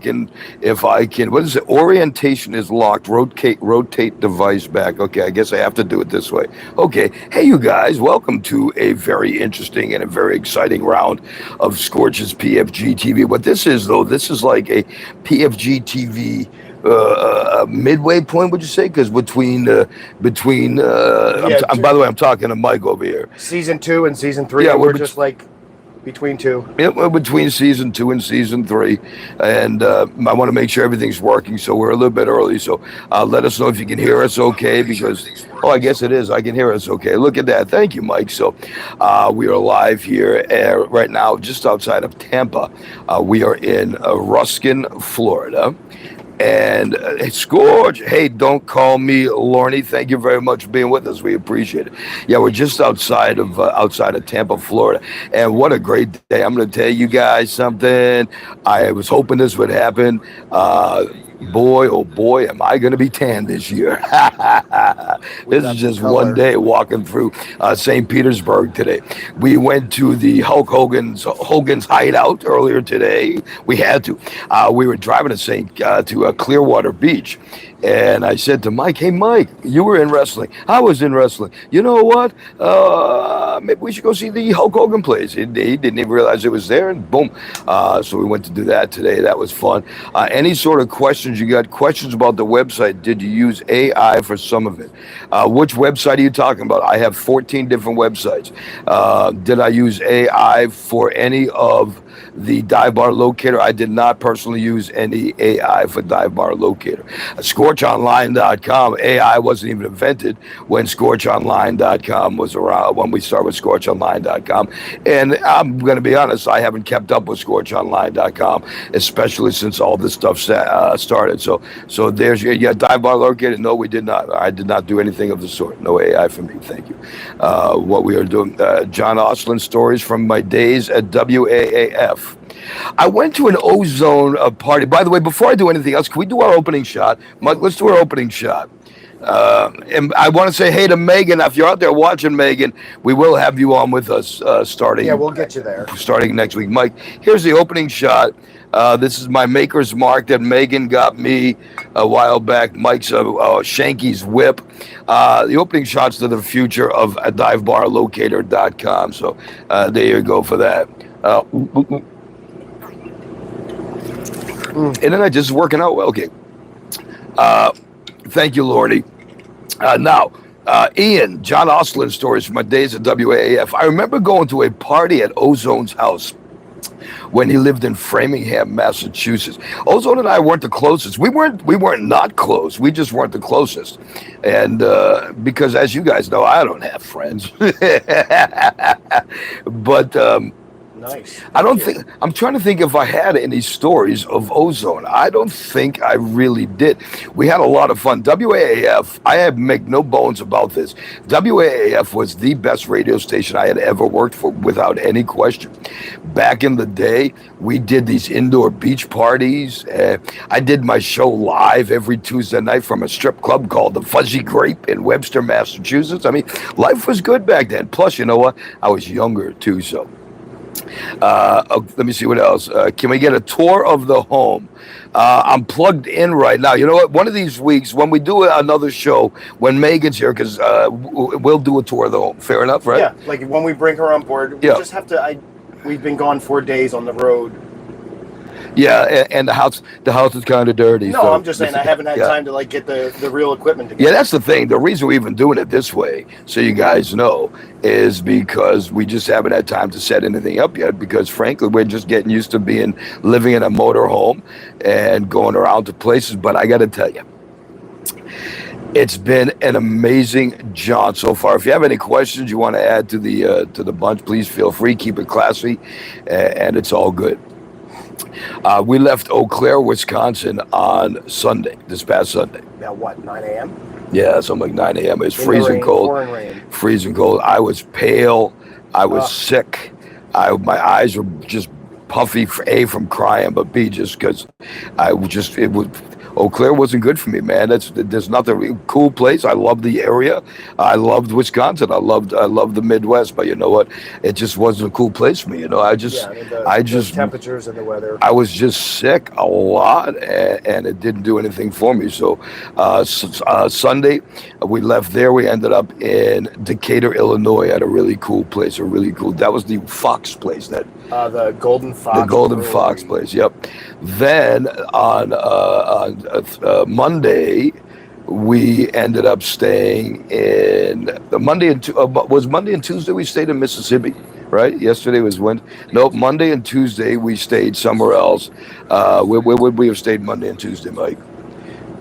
if I can, what is it? Orientation is locked. Rotate device back. Okay, I guess I have to do it this way. Okay. Hey, you guys, welcome to a very interesting and a very exciting round of Scorch's PFG TV. What this is, though, this is like a PFG TV midway point, would you say? Because between by the way, I'm talking to Mike over here. Season 2 and season 3. Yeah, we're just like between 2. Yeah, we're between season 2 and season 3, and I want to make sure everything's working. So we're a little bit early. So let us know if you can hear us okay. Because I guess it is. I can hear us okay. Look at that. Thank you, Mike. So we are live here right now, just outside of Tampa. We are in Ruskin, Florida. And Scorch, hey, don't call me Lorne. Thank you very much for being with us. We appreciate it. Yeah, we're just outside of Tampa, Florida, and what a great day! I'm going to tell you guys something. I was hoping this would happen. Boy, oh boy, am I going to be tan this year. This is just one day walking through St. Petersburg today. We went to the Hogan's hideout earlier today. We had to. We were driving to Clearwater Beach. And I said to Mike, hey, Mike, you were in wrestling. I was in wrestling. You know what? Maybe we should go see the Hulk Hogan place. He didn't even realize it was there, and boom. So we went to do that today. That was fun. Any sort of questions you got? Questions about the website? Did you use AI for some of it? Which website are you talking about? I have 14 different websites. Did I use AI for any of the dive bar locator? I did not personally use any AI for dive bar locator. SCORCHonline.com, AI wasn't even invented when SCORCHonline.com was around, when we started with SCORCHonline.com. And I'm going to be honest, I haven't kept up with SCORCHonline.com, especially since all this stuff started. So there's your dive bar locator. No, we did not. I did not do anything of the sort. No AI for me. Thank you. What we are doing, John Oslin stories from my days at WAAF. I went to an ozone party. By the way, before I do anything else, can we do our opening shot? Mike, let's do our opening shot. And I want to say hey to Megan. If you're out there watching, Megan, we will have you on with us starting. Yeah, we'll get you there. Starting next week. Mike, here's the opening shot. This is my maker's mark that Megan got me a while back. Mike's Shanky's whip. The opening shots to the future of divebarlocator.com. So there you go for that. And then I just working out well. Okay. Thank you, Lordy. Now, Ian, John Oslin stories from my days at WAAF. I remember going to a party at Ozone's house when he lived in Framingham, Massachusetts. Ozone and I weren't the closest. We weren't not close. We just weren't the closest. And because, as you guys know, I don't have friends. But nice. I'm trying to think if I had any stories of Ozone. I don't think I really did. We had a lot of fun. WAAF, I make no bones about this. WAAF was the best radio station I had ever worked for, without any question. Back in the day, we did these indoor beach parties. I did my show live every Tuesday night from a strip club called the Fuzzy Grape in Webster, Massachusetts. I mean, life was good back then. Plus, you know what? I was younger too, so. Let me see what else. Can we get a tour of the home? I'm plugged in right now. You know what? One of these weeks, when we do another show, when Megan's here, because we'll do a tour of the home. Fair enough, right? Yeah, like when we bring her on board, we just have to. We've been gone 4 days on the road. Yeah, and the house is kind of dirty. No, so I'm just saying I haven't had time to get the real equipment together. Yeah, that's the thing. The reason we're even doing it this way, so you guys know, is because we just haven't had time to set anything up yet. Because frankly, we're just getting used to living in a motor home and going around to places. But I got to tell you, it's been an amazing jaunt so far. If you have any questions you want to add to the bunch, please feel free. Keep it classy, and it's all good. We left Eau Claire, Wisconsin on Sunday, this past Sunday. About what, 9 a.m.? Yeah, something like 9 a.m. It was freezing cold. Freezing cold. I was pale. I was sick. My eyes were just puffy, A, from crying, but B, just because Eau Claire wasn't good for me, man. There's nothing. Cool place. I love the area. I loved Wisconsin. I loved the Midwest, but you know what? It just wasn't a cool place for me. You know, the temperatures and the weather. I was just sick a lot, and it didn't do anything for me. So Sunday, we left there. We ended up in Decatur, Illinois, at a really cool place. That was the Fox place. The Golden Fox. The Golden Fox place. Yep. Then on Monday, we ended up staying in Monday and Tuesday we stayed in Mississippi, right? Yesterday was Monday and Tuesday we stayed somewhere else. Where would we have stayed Monday and Tuesday, Mike?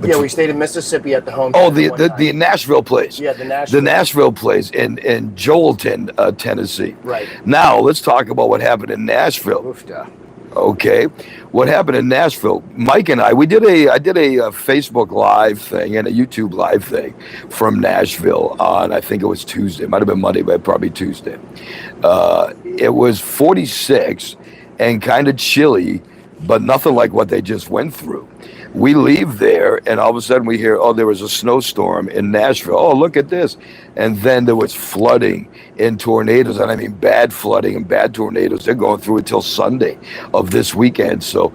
We stayed in Mississippi at the home. Oh, the Nashville place. Yeah, the Nashville place in Joelton, Tennessee. Right. Now let's talk about what happened in Nashville. Oofda. Okay, what happened in Nashville? Mike and I did a Facebook Live thing and a YouTube Live thing from Nashville on, I think it was Tuesday. It might have been Monday, but probably Tuesday. It was 46 and kind of chilly, but nothing like what they just went through. We leave there, and all of a sudden we hear, there was a snowstorm in Nashville. Oh, look at this. And then there was flooding and tornadoes, and I mean bad flooding and bad tornadoes. They're going through it till Sunday of this weekend. So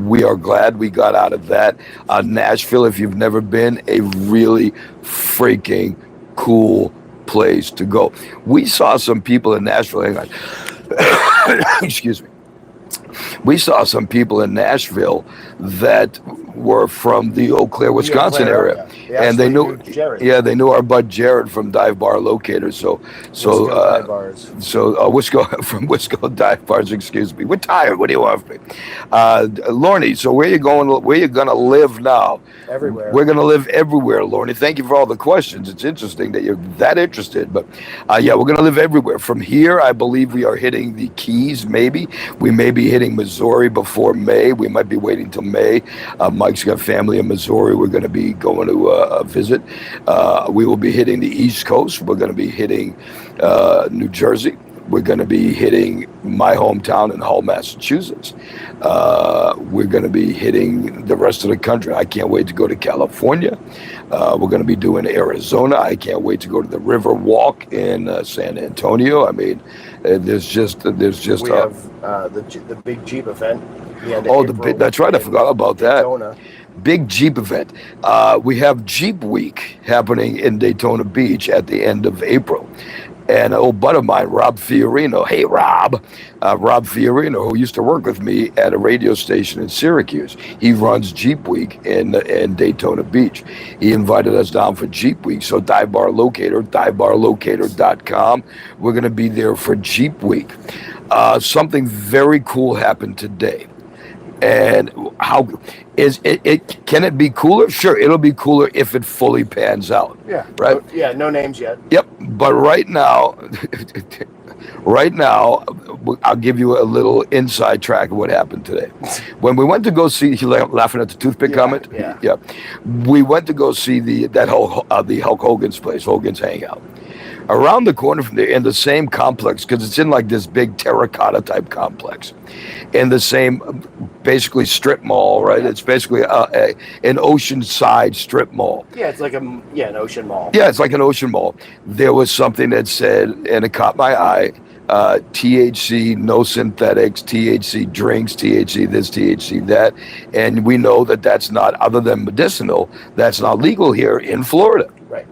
we are glad we got out of that. Nashville, if you've never been, a really freaking cool place to go. We saw some people in Nashville. Hang on. Excuse me. We saw some people in Nashville that were from the Eau Claire, Wisconsin area, and they knew Jared. Yeah, they knew our bud Jared from Dive Bar Locator. So from Wisco Dive Bars. Excuse me. We're tired. What do you want from me, Lorne? So where you going? Where you gonna live now? Everywhere. We're gonna live everywhere, Lorne. Thank you for all the questions. It's interesting that you're that interested, but we're gonna live everywhere. From here, I believe we are hitting the Keys. Maybe we may be hitting Missouri before May. We might be waiting till May. Mike's got family in Missouri. We're going to be going to visit. We will be hitting the East Coast. We're going to be hitting New Jersey. We're going to be hitting my hometown in Hull, Massachusetts. We're going to be hitting the rest of the country. I can't wait to go to California. We're going to be doing Arizona. I can't wait to go to the River Walk in San Antonio. I mean, there's just. We have the big Jeep event. That's right. I forgot about Daytona. that. Big Jeep event. We have Jeep Week happening in Daytona Beach at the end of April. And an old buddy of mine, Rob Fiorino. Hey, Rob. Rob Fiorino, who used to work with me at a radio station in Syracuse. He runs Jeep Week in Daytona Beach. He invited us down for Jeep Week. So Dive Bar Locator, divebarlocator.com. We're going to be there for Jeep Week. Something very cool happened today. And how is it? Can it be cooler? Sure, it'll be cooler if it fully pans out. Yeah. Right. No names yet. Yep. But right now, I'll give you a little inside track of what happened today. When we went to go see, you laughing at the toothpick comment? Yeah. We went to go see the Hulk Hogan's place, Hogan's Hangout. Around the corner from there, in the same complex, because it's in like this big terracotta type complex, in the same basically strip mall, right? It's basically an oceanside strip mall. Yeah, it's like an ocean mall. Yeah, it's like an ocean mall. There was something that said, and it caught my eye, THC, no synthetics, THC drinks, THC this, THC that. And we know that that's not, other than medicinal, that's not legal here in Florida. Right.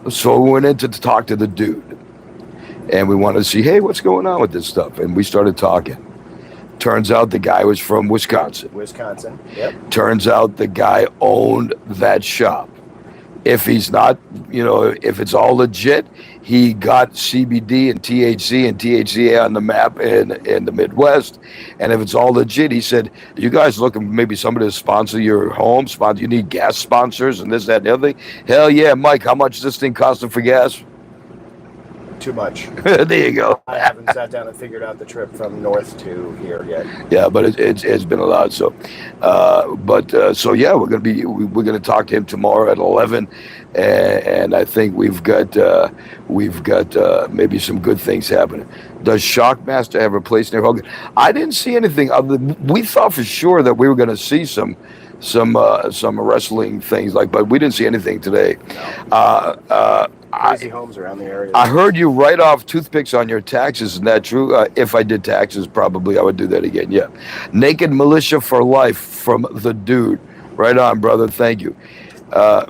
So we went in to talk to the dude, and we wanted to see, hey, what's going on with this stuff? And we started talking. Turns out the guy was from Wisconsin. Yep. Turns out the guy owned that shop. If he's not, if it's all legit, he got CBD and THCA on the map in the Midwest. And if it's all legit, he said, you guys looking for maybe somebody to sponsor your home? You need gas sponsors and this, that, and the other thing? Hell yeah, Mike, how much does this thing costing for gas? Too much. There you go. I haven't sat down and figured out the trip from north to here yet. Yeah, but it's been a lot. So, we're gonna talk to him tomorrow at 11, and I think we've got maybe some good things happening. Does Shockmaster have a place near Hogan? I didn't see anything other. We thought for sure that we were going to see some wrestling things but we didn't see anything today. Crazy homes around the area. I heard you write off toothpicks on your taxes. Isn't that true? If I did taxes, probably I would do that again. Yeah. Naked Militia for Life from the dude. Right on, brother. Thank you.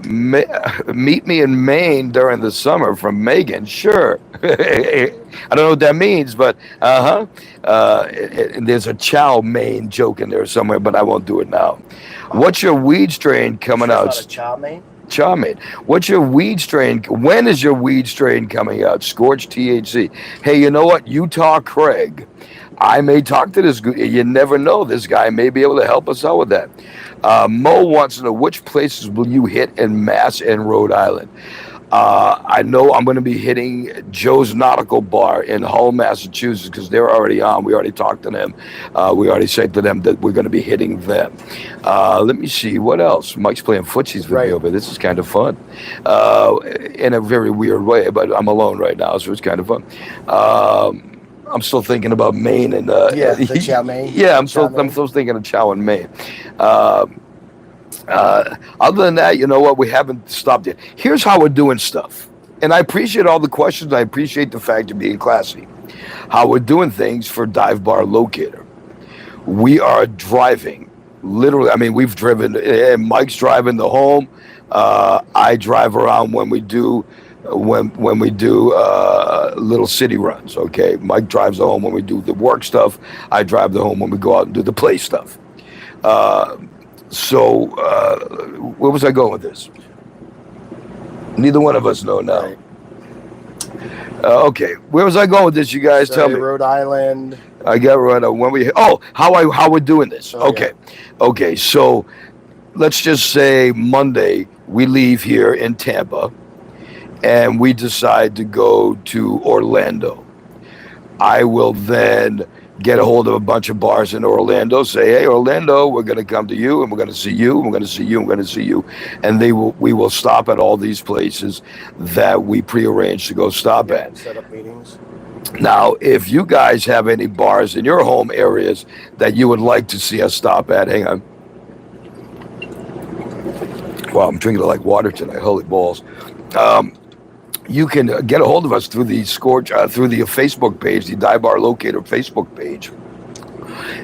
Meet me in Maine during the summer from Megan. Sure. I don't know what that means, but there's a chow mein joke in there somewhere, but I won't do it now. What's your weed strain coming out? Not a chow mein? Chow mein. What's your weed strain? When is your weed strain coming out? Scorch THC. Hey, you know what? Utah Craig. I may talk to this guy. You never know. This guy may be able to help us out with that. Mo wants to know, which places will you hit in Mass and Rhode Island? I know I'm going to be hitting Joe's Nautical Bar in Hull, Massachusetts, because they're already on. We already talked to them. We already said to them that we're going to be hitting them. Let me see. What else? Mike's playing footsies with me over. This is kind of fun. In a very weird way, but I'm alone right now, so it's kind of fun. I'm still thinking about Maine and the chow mein. Yeah, I'm still thinking of chow and Maine. Other than that, you know what? We haven't stopped yet. Here's how we're doing stuff, and I appreciate all the questions. I appreciate the fact of being classy. How we're doing things for Dive Bar Locator. We are driving, literally. I mean, we've driven. Mike's driving the home. I drive around when we do. When we do little city runs, okay? Mike drives the home when we do the work stuff. I drive the home when we go out and do the play stuff. So where was I going with this? Neither one of us know now. Right. Okay, where was I going with this? You guys tell me. Rhode Island. I got right on when we. How we're doing this? Okay. So let's just say Monday we leave here in Tampa. And we decide to go to Orlando. I will then get a hold of a bunch of bars in Orlando, say, hey, Orlando, we're going to come to you, and we're going to see you, and we're going to see you, and we're going to see you. And we will stop at all these places that we prearranged to go stop at. Set up meetings. Now, if you guys have any bars in your home areas that you would like to see us stop at, hang on. Wow, I'm drinking like water tonight. Holy balls. You can get a hold of us through the SCORCH, through the Facebook page, the Dive Bar Locator Facebook page.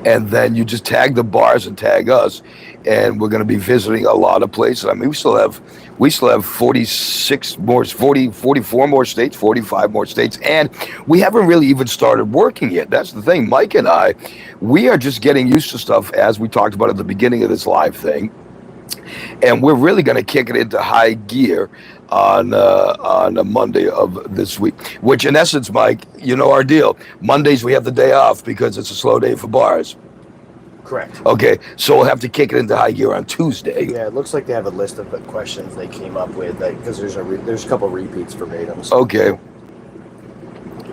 And then you just tag the bars and tag us. And we're going to be visiting a lot of places. I mean, we still have 44 more states, 45 more states. And we haven't really even started working yet. That's the thing. Mike and I, we are just getting used to stuff, as we talked about at the beginning of this live thing. And we're really going to kick it into high gear on a Monday of this week, which in essence, Mike, you know our deal. Mondays we have the day off because it's a slow day for bars. Correct. Okay, so we'll have to kick it into high gear on Tuesday. Yeah, it looks like they have a list of the questions they came up with, because there's a couple repeats verbatims. Okay.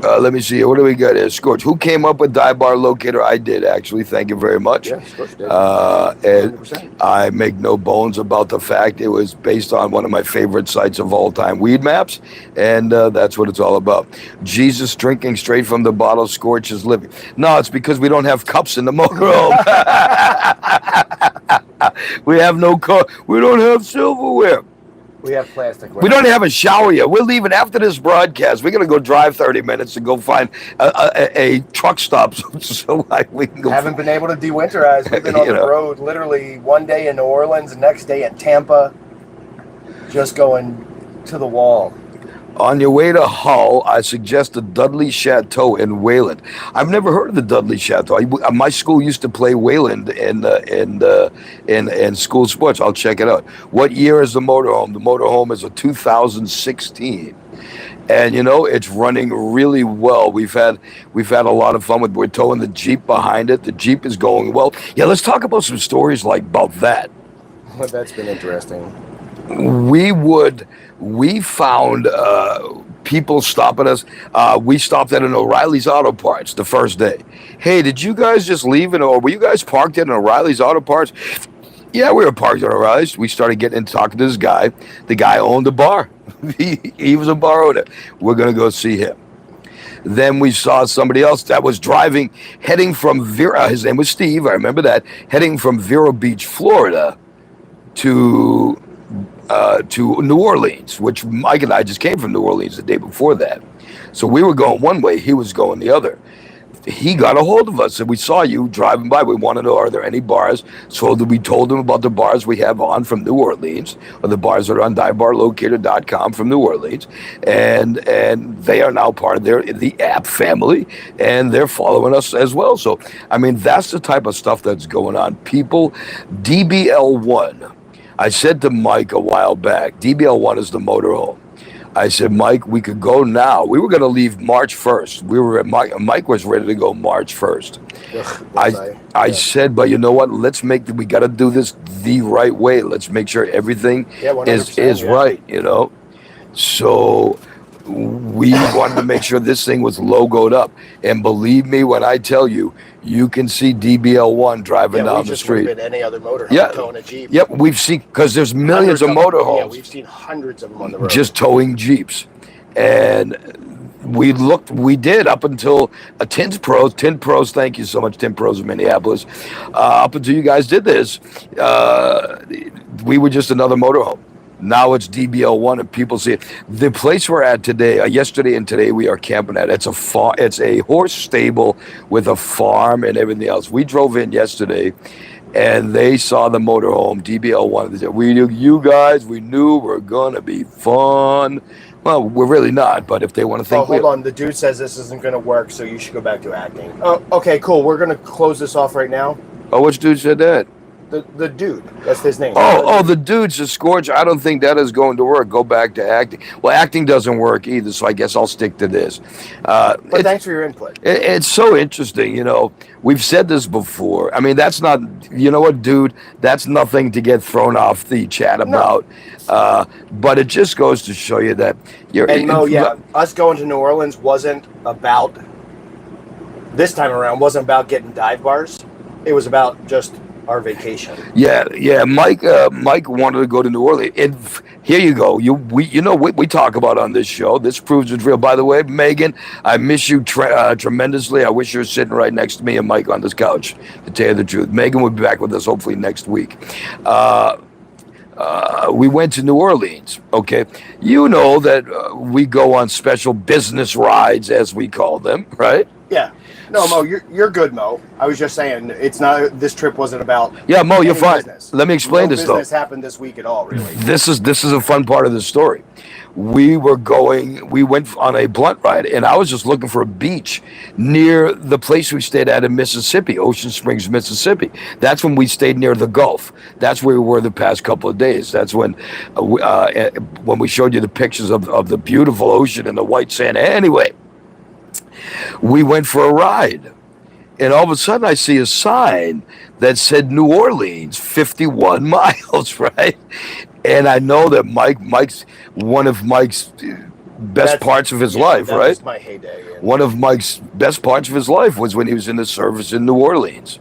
Let me see. What do we got here? Scorch. Who came up with Dive Bar Locator? I did, actually. Thank you very much. Yeah, Scorch did. And 100%. I make no bones about the fact it was based on one of my favorite sites of all time, Weed Maps, and that's what it's all about. Jesus drinking straight from the bottle, Scorch is living. No, it's because we don't have cups in the motorhome. We have no cup. We don't have silverware. We have plastic. We don't have a shower yet. We're leaving after this broadcast. We're going to go drive 30 minutes and go find a truck stop so we can go. Haven't been able to de-winterize. We've been on the road literally one day in New Orleans, the next day in Tampa, just going to the wall. On your way to Hull, I suggest the Dudley Chateau in Wayland. I've never heard of the Dudley Chateau. My school used to play Wayland in school sports. I'll check it out. What year is the motorhome? The motorhome is a 2016. And it's running really well. We've had a lot of fun with. We're towing the Jeep behind it. The Jeep is going well. Yeah, let's talk about some stories about that. Well, that's been interesting. We found people stopping us. We stopped at an O'Reilly's Auto Parts the first day. Hey, did you guys just leave or were you guys parked at an O'Reilly's Auto Parts? Yeah, we were parked on our eyes. We started getting into talking to this guy. The guy owned a bar. He was a bar owner. We're going to go see him. Then we saw somebody else that was driving, heading from his name was Steve, I remember that, heading from Vero Beach, Florida to New Orleans, which Mike and I just came from New Orleans the day before that. So we were going one way, he was going the other. He got a hold of us and we saw you driving by. We want to know, are there any bars? So we told him about the bars we have on from New Orleans, or the bars that are on divebarlocator.com from New Orleans. And they are now part of the app family, and they're following us as well. So, I mean, that's the type of stuff that's going on. People, DBL1, I said to Mike a while back, DBL1 is the motorhome. I said, Mike, we could go now. We were going to leave March 1st. We were at Mike was ready to go March 1st. I said, but you know what? We got to do this the right way. Let's make sure everything is right, you know? So we wanted to make sure this thing was logoed up. And believe me when I tell you, you can see DBL1 driving down the street. Been any other motorhome towing a Jeep. Yep, we've seen, because there's millions of motorhomes. Yeah, we've seen hundreds of them on the road. Just towing Jeeps. And we did up until Tint Pros, thank you so much, Tint Pros of Minneapolis. Up until you guys did this, we were just another motorhome. Now it's DBL1, and people see it. The place we're at today, yesterday and today, we are camping at. It's a horse stable with a farm and everything else. We drove in yesterday, and they saw the motorhome, DBL1. They said, we knew we're gonna be fun. Well, we're really not, but if they want to think. Oh, hold on. The dude says this isn't gonna work, so you should go back to acting. Oh, okay, cool. We're gonna close this off right now. Oh, which dude said that? The dude, that's his name. The dude's a SCORCH. I don't think that is going to work. Go back to acting. Well, acting doesn't work either, so I guess I'll stick to this. But thanks for your input. It's so interesting, you know. We've said this before. I mean, that's not, you know what, dude? That's nothing to get thrown off the chat about. No. But it just goes to show you that you're. And Mo, us going to New Orleans wasn't about, this time around, wasn't about getting dive bars. It was about just our vacation. Yeah. Mike wanted to go to New Orleans. And here you go. You know what we talk about on this show. This proves it's real. By the way, Megan, I miss you tremendously. I wish you were sitting right next to me and Mike on this couch, to tell you the truth. Megan will be back with us hopefully next week. We went to New Orleans. Okay, you know that we go on special business rides, as we call them, right? Yeah. No, Mo, you're good, Mo. I was just saying, it's not. This trip wasn't about. Yeah, Mo, you're fine. Business. Let me explain this though. Business happened this week at all, really. This is a fun part of the story. We went on a blunt ride, and I was just looking for a beach near the place we stayed at in Mississippi, Ocean Springs, Mississippi. That's when we stayed near the Gulf. That's where we were the past couple of days. That's when we showed you the pictures of the beautiful ocean and the white sand. Anyway, we went for a ride, and all of a sudden I see a sign that said New Orleans, 51 miles, right? And I know that Mike's one of Mike's best parts of his life, right? That was my heyday. Yeah. One of Mike's best parts of his life was when he was in the service in New Orleans.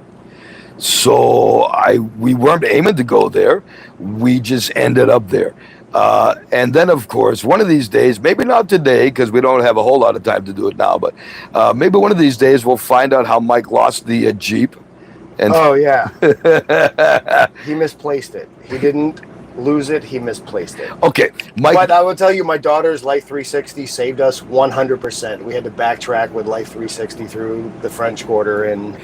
So we weren't aiming to go there. We just ended up there. And then, of course, one of these days, maybe not today, because we don't have a whole lot of time to do it now, but maybe one of these days we'll find out how Mike lost the Jeep. And oh, yeah. He misplaced it. He didn't lose it. He misplaced it. Okay. Mike. But I will tell you, my daughter's Life 360 saved us 100%. We had to backtrack with Life 360 through the French Quarter and...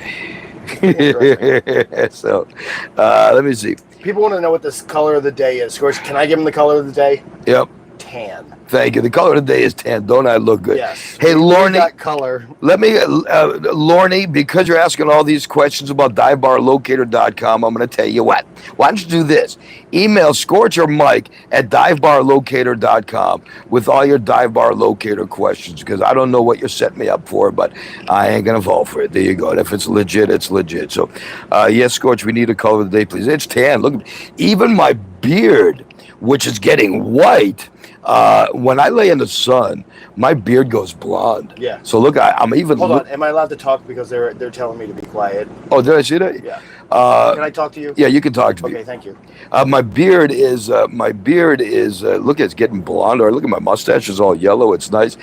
So, let me see. People want to know what this color of the day is. Scorch, can I give them the color of the day? Yep. Tan. Thank you. The color of the day is tan. Don't I look good? Yes. Hey, Lorne. That color. Let me, Lorne, because you're asking all these questions about divebarlocator.com, I'm going to tell you what. Why don't you do this? Email Scorch or Mike at divebarlocator.com with all your dive bar locator questions, because I don't know what you're setting me up for, but I ain't going to fall for it. There you go. And if it's legit, it's legit. So, yes, Scorch, we need a color of the day, please. It's tan. Look, even my beard, which is getting white, When I lay in the sun, my beard goes blonde. Yeah. So look, I'm even. Hold on. Am I allowed to talk because they're telling me to be quiet? Oh, did I see that? Yeah. Can I talk to you? Yeah, you can talk to me. Okay, thank you. My beard is look, it's getting blonder. Look at my mustache is all yellow. It's nice.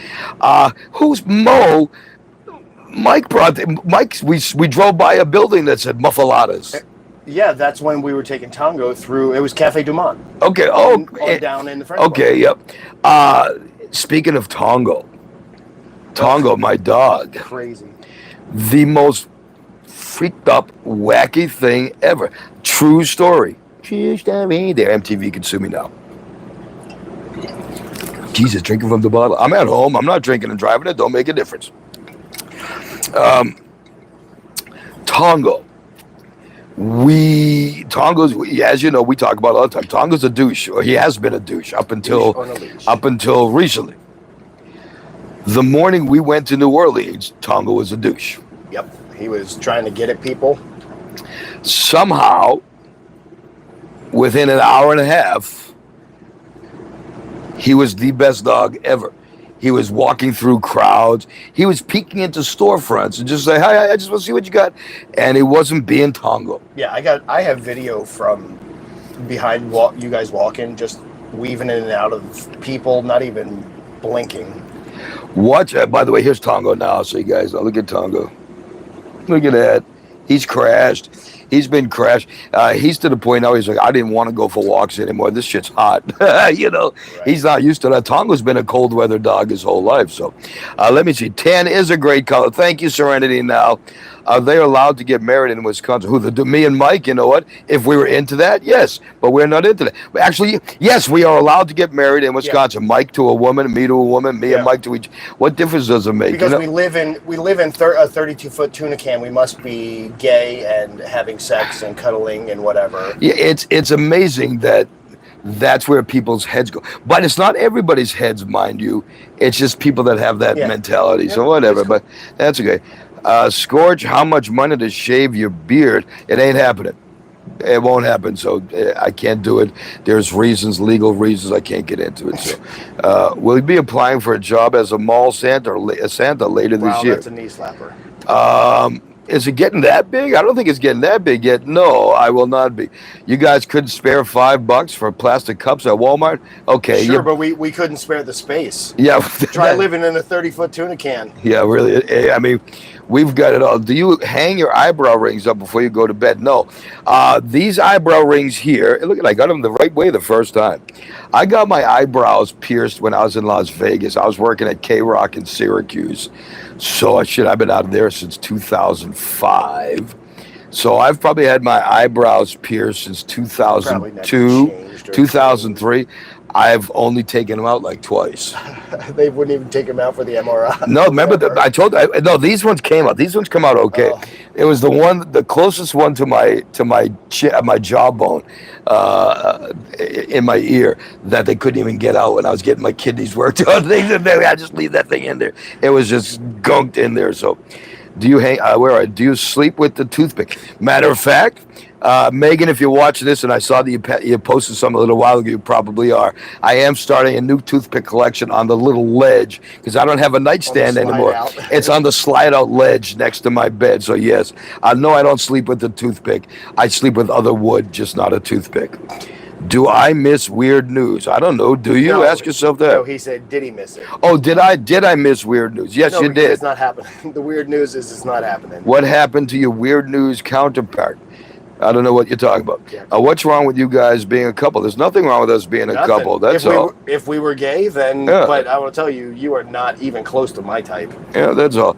Who's Mo? Mike brought Mike. We drove by a building that said Muffaladas. Yeah, that's when we were taking Tango through. It was Cafe Du Monde. Okay. On down in the French Okay. Yep. Speaking of Tango, my dog. Crazy. The most freaked up, wacky thing ever. True story. True story. There, MTV can sue me now. Jesus, drinking from the bottle. I'm at home. I'm not drinking and driving. It don't make a difference. Tongo. Tongo's, as you know, we talk about all the time. Tongo's a douche, or he has been a douche up until recently. The morning we went to New Orleans, Tongo was a douche. Yep, he was trying to get at people. Somehow, within an hour and a half, he was the best dog ever. He was walking through crowds. He was peeking into storefronts and just say, "Hi, I just want to see what you got." And it wasn't being Tongo. Yeah, I have video from behind you guys walking, just weaving in and out of people, not even blinking. Watch. By the way, here's Tongo now. So you guys, look at Tongo. Look at that. He's crashed. He's been crashed. He's to the point now. He's like, I didn't want to go for walks anymore. This shit's hot. You know, right. He's not used to that. Tongo's been a cold weather dog his whole life. So, let me see. Tan is a great color. Thank you, Serenity. Now, they're allowed to get married in Wisconsin. Me and Mike, you know what? If we were into that, yes, but we're not into that. Actually, yes, we are allowed to get married in Wisconsin. Yeah. Mike to a woman, me to a woman, me and Mike to each. What difference does it make? Because we live in a 32-foot tuna can. We must be gay and having sex and cuddling and whatever. Yeah, it's amazing that that's where people's heads go. But it's not everybody's heads, mind you. It's just people that have that mentality. Yeah, so whatever, but that's okay. Scorch, how much money to shave your beard? It ain't happening. It won't happen. So I can't do it. There's reasons, legal reasons. I can't get into it. So, will you be applying for a job as a mall Santa or Santa later this year? That's a knee slapper. Is it getting that big? I don't think it's getting that big yet. No, I will not be. You guys couldn't spare $5 for plastic cups at Walmart? Okay. Sure, but we couldn't spare the space. Yeah. Try living in a 30-foot tuna can. Yeah, really. I mean, we've got it all. Do you hang your eyebrow rings up before you go to bed? No. These eyebrow rings here, look, I got them the right way the first time. I got my eyebrows pierced when I was in Las Vegas. I was working at K-Rock in Syracuse. So I've been out of there since 2005. So I've probably had my eyebrows pierced since 2002, 2003. I've only taken them out like twice. They wouldn't even take them out for the MRI. No, remember I told you. No, these ones came out. These ones come out okay. Oh. It was the closest one to my jawbone in my ear that they couldn't even get out when I was getting my kidneys worked on. I just leave that thing in there. It was just gunked in there. So, do you do you sleep with the toothpick? Matter of fact. Megan, if you're watching this, and I saw that you posted some a little while ago, you probably are. I am starting a new toothpick collection on the little ledge because I don't have a nightstand anymore. It's on the slide-out ledge next to my bed. So yes, no, I don't sleep with the toothpick. I sleep with other wood, just not a toothpick. Do I miss weird news? I don't know. Do you? Ask yourself that. No, he said, did he miss it? Oh, did I miss weird news? Yes, you did. It's not happening. The weird news is it's not happening. What happened to your weird news counterpart? I don't know what you're talking about. Yeah. What's wrong with you guys being a couple? There's nothing wrong with us being a couple. That's all. If we were gay, then. Yeah. But I will tell you, you are not even close to my type. Yeah, that's all.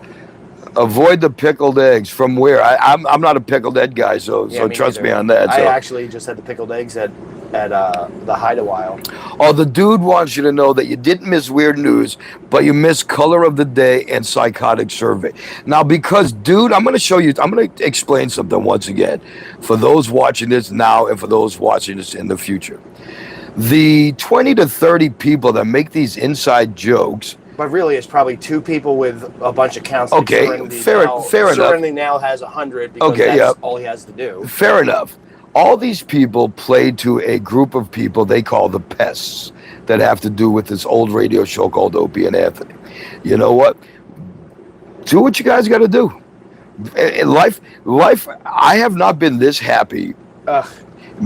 Avoid the pickled eggs. From where? I'm not a pickled egg guy, so trust me on that. I actually just had the pickled eggs at the Hide-A-While. Oh, the dude wants you to know that you didn't miss weird news, but you missed color of the day and psychotic survey. Now, because, dude, I'm going to explain something once again for those watching this now and for those watching this in the future. The 20 to 30 people that make these inside jokes. But really, it's probably two people with a bunch of counts. Okay, fair enough. Serenity now has 100 because that's all he has to do. Fair enough. All these people play to a group of people they call the pests that have to do with this old radio show called Opie and Anthony. You know what? Do what you guys got to do. In life, I have not been this happy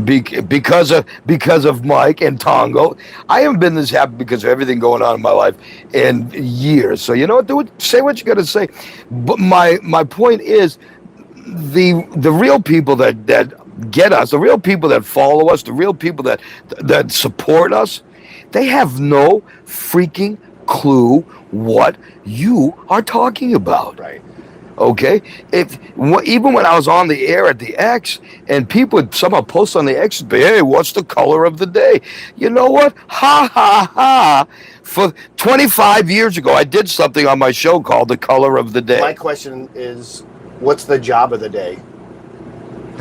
because of Mike and Tongo. I haven't been this happy because of everything going on in my life in years. So you know what? Do it. Say what you got to say. But my point is, the real people that get us, the real people that follow us, the real people that support us, they have no freaking clue what you are talking about. Right. Okay? Even when I was on the air at the X, and people would somehow post on the X, hey, what's the color of the day? You know what? Ha, ha, ha. For 25 years ago, I did something on my show called The Color of the Day. My question is, what's the job of the day?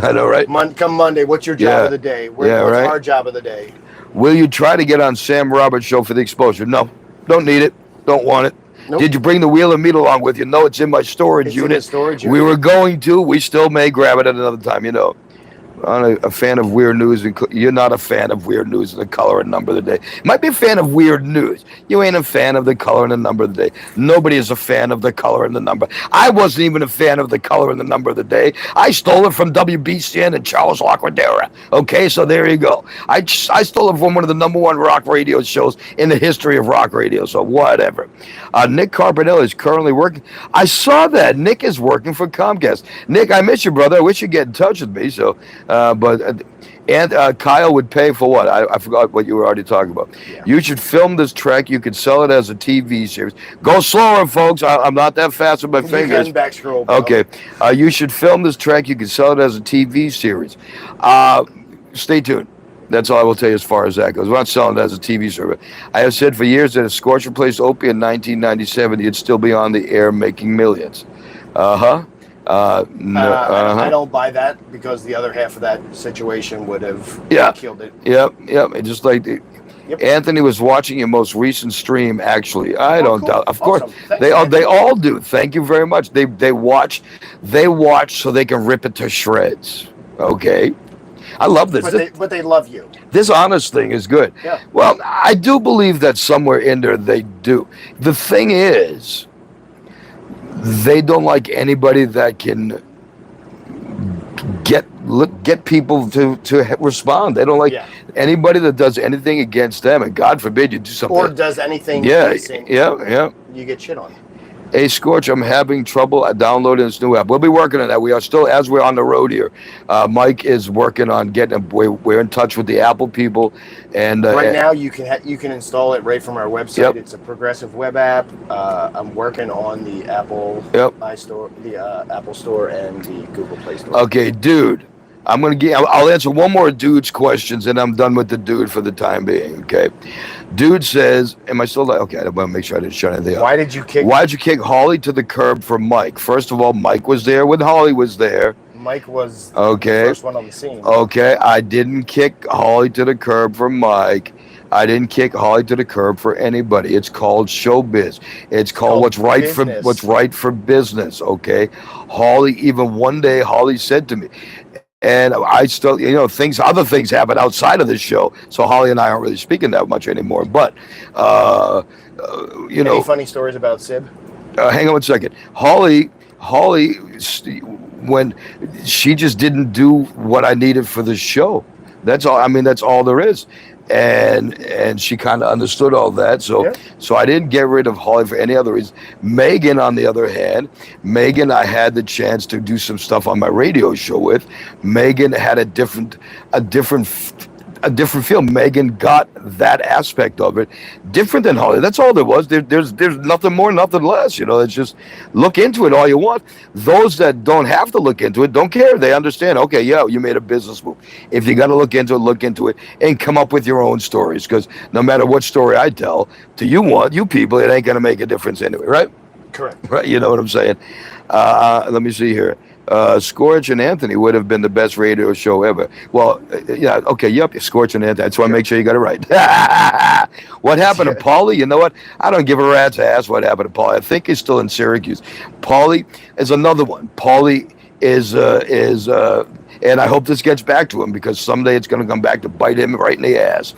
I know, right? Come Monday, what's your job of the day? What's our job of the day? Will you try to get on Sam Roberts' show for the exposure? No, don't need it. Don't want it. Nope. Did you bring the wheel and meat along with you? No, it's in my storage unit. In the storage unit. We were going to. We still may grab it at another time, you know. I'm a fan of weird news. You're not a fan of weird news and the color and number of the day. You might be a fan of weird news. You ain't a fan of the color and the number of the day. Nobody is a fan of the color and the number. I wasn't even a fan of the color and the number of the day. I stole it from WBCN and Charles Lacradera. Okay, so there you go. I stole it from one of the #1 rock radio shows in the history of rock radio, so whatever. Nick Carpinelli is currently working. I saw that. Nick is working for Comcast. Nick, I miss you, brother. I wish you'd get in touch with me, so... Kyle would pay for what? I forgot what you were already talking about. Yeah. You should film this track. You could sell it as a TV series. Go slower, folks. I'm not that fast with my fingers. Back scroll, bro. Okay. You should film this track. You can sell it as a TV series. Stay tuned. That's all I will tell you as far as that goes. We're not selling it as a TV service. I have said for years that if Scorch replaced Opie in 1997, you'd still be on the air making millions. No, I don't buy that, because the other half of that situation would have killed it. Yep. It just like Anthony was watching your most recent stream. Actually, I don't doubt. Of course, they all do. Thank you very much. They watch so they can rip it to shreds. Okay, I love this. But they love you. This honest thing is good. Yeah. Well, I do believe that somewhere in there they do. The thing is, they don't like anybody that can get people to respond. They don't like anybody that does anything against them, and God forbid you do something. Or does anything decent. Yeah. You get shit on. Hey, Scorch, I'm having trouble downloading this new app. We'll be working on that. We are still, as we're on the road here, Mike is working on getting. We're in touch with the Apple people, and right now you can install it right from our website. Yep. It's a progressive web app. I'm working on the Apple iStore, the Apple Store, and the Google Play Store. Okay, dude. I'll answer one more dude's questions, and I'm done with the dude for the time being. Okay, dude says, "Am I still okay?" I want to make sure I didn't shut anything up. Why did you kick Holly to the curb for Mike? First of all, Mike was there when Holly was there. Mike was the first one on the scene. Okay, I didn't kick Holly to the curb for Mike. I didn't kick Holly to the curb for anybody. It's called showbiz. It's called what's right for business. Okay, Holly. Even one day, Holly said to me. And I still, other things happen outside of this show. So Holly and I aren't really speaking that much anymore. But, Any funny stories about Sib? Hang on one second. Holly, when she just didn't do what I needed for the show. That's all. I mean, that's all there is. And she kind of understood all that. So I didn't get rid of Holly for any other reason. Megan, on the other hand, I had the chance to do some stuff on my radio show with. Megan had a different feel. Megan got that aspect of it different than Holly. That's all there was. There's nothing more, nothing less. It's just look into it all you want. Those that don't have to look into it don't care. They understand. Okay, you made a business move. If you got to look into it, and come up with your own stories. Because no matter what story I tell to you people, it ain't gonna make a difference anyway, right? Correct. Right. You know what I'm saying? Let me see here. Scorch and Anthony would have been the best radio show ever. Well, Scorch and Anthony. That's why I make sure you got it right. What happened to Paulie? You know what? I don't give a rat's ass what happened to Paulie. I think he's still in Syracuse. Paulie is another one. Paulie is and I hope this gets back to him because someday it's going to come back to bite him right in the ass.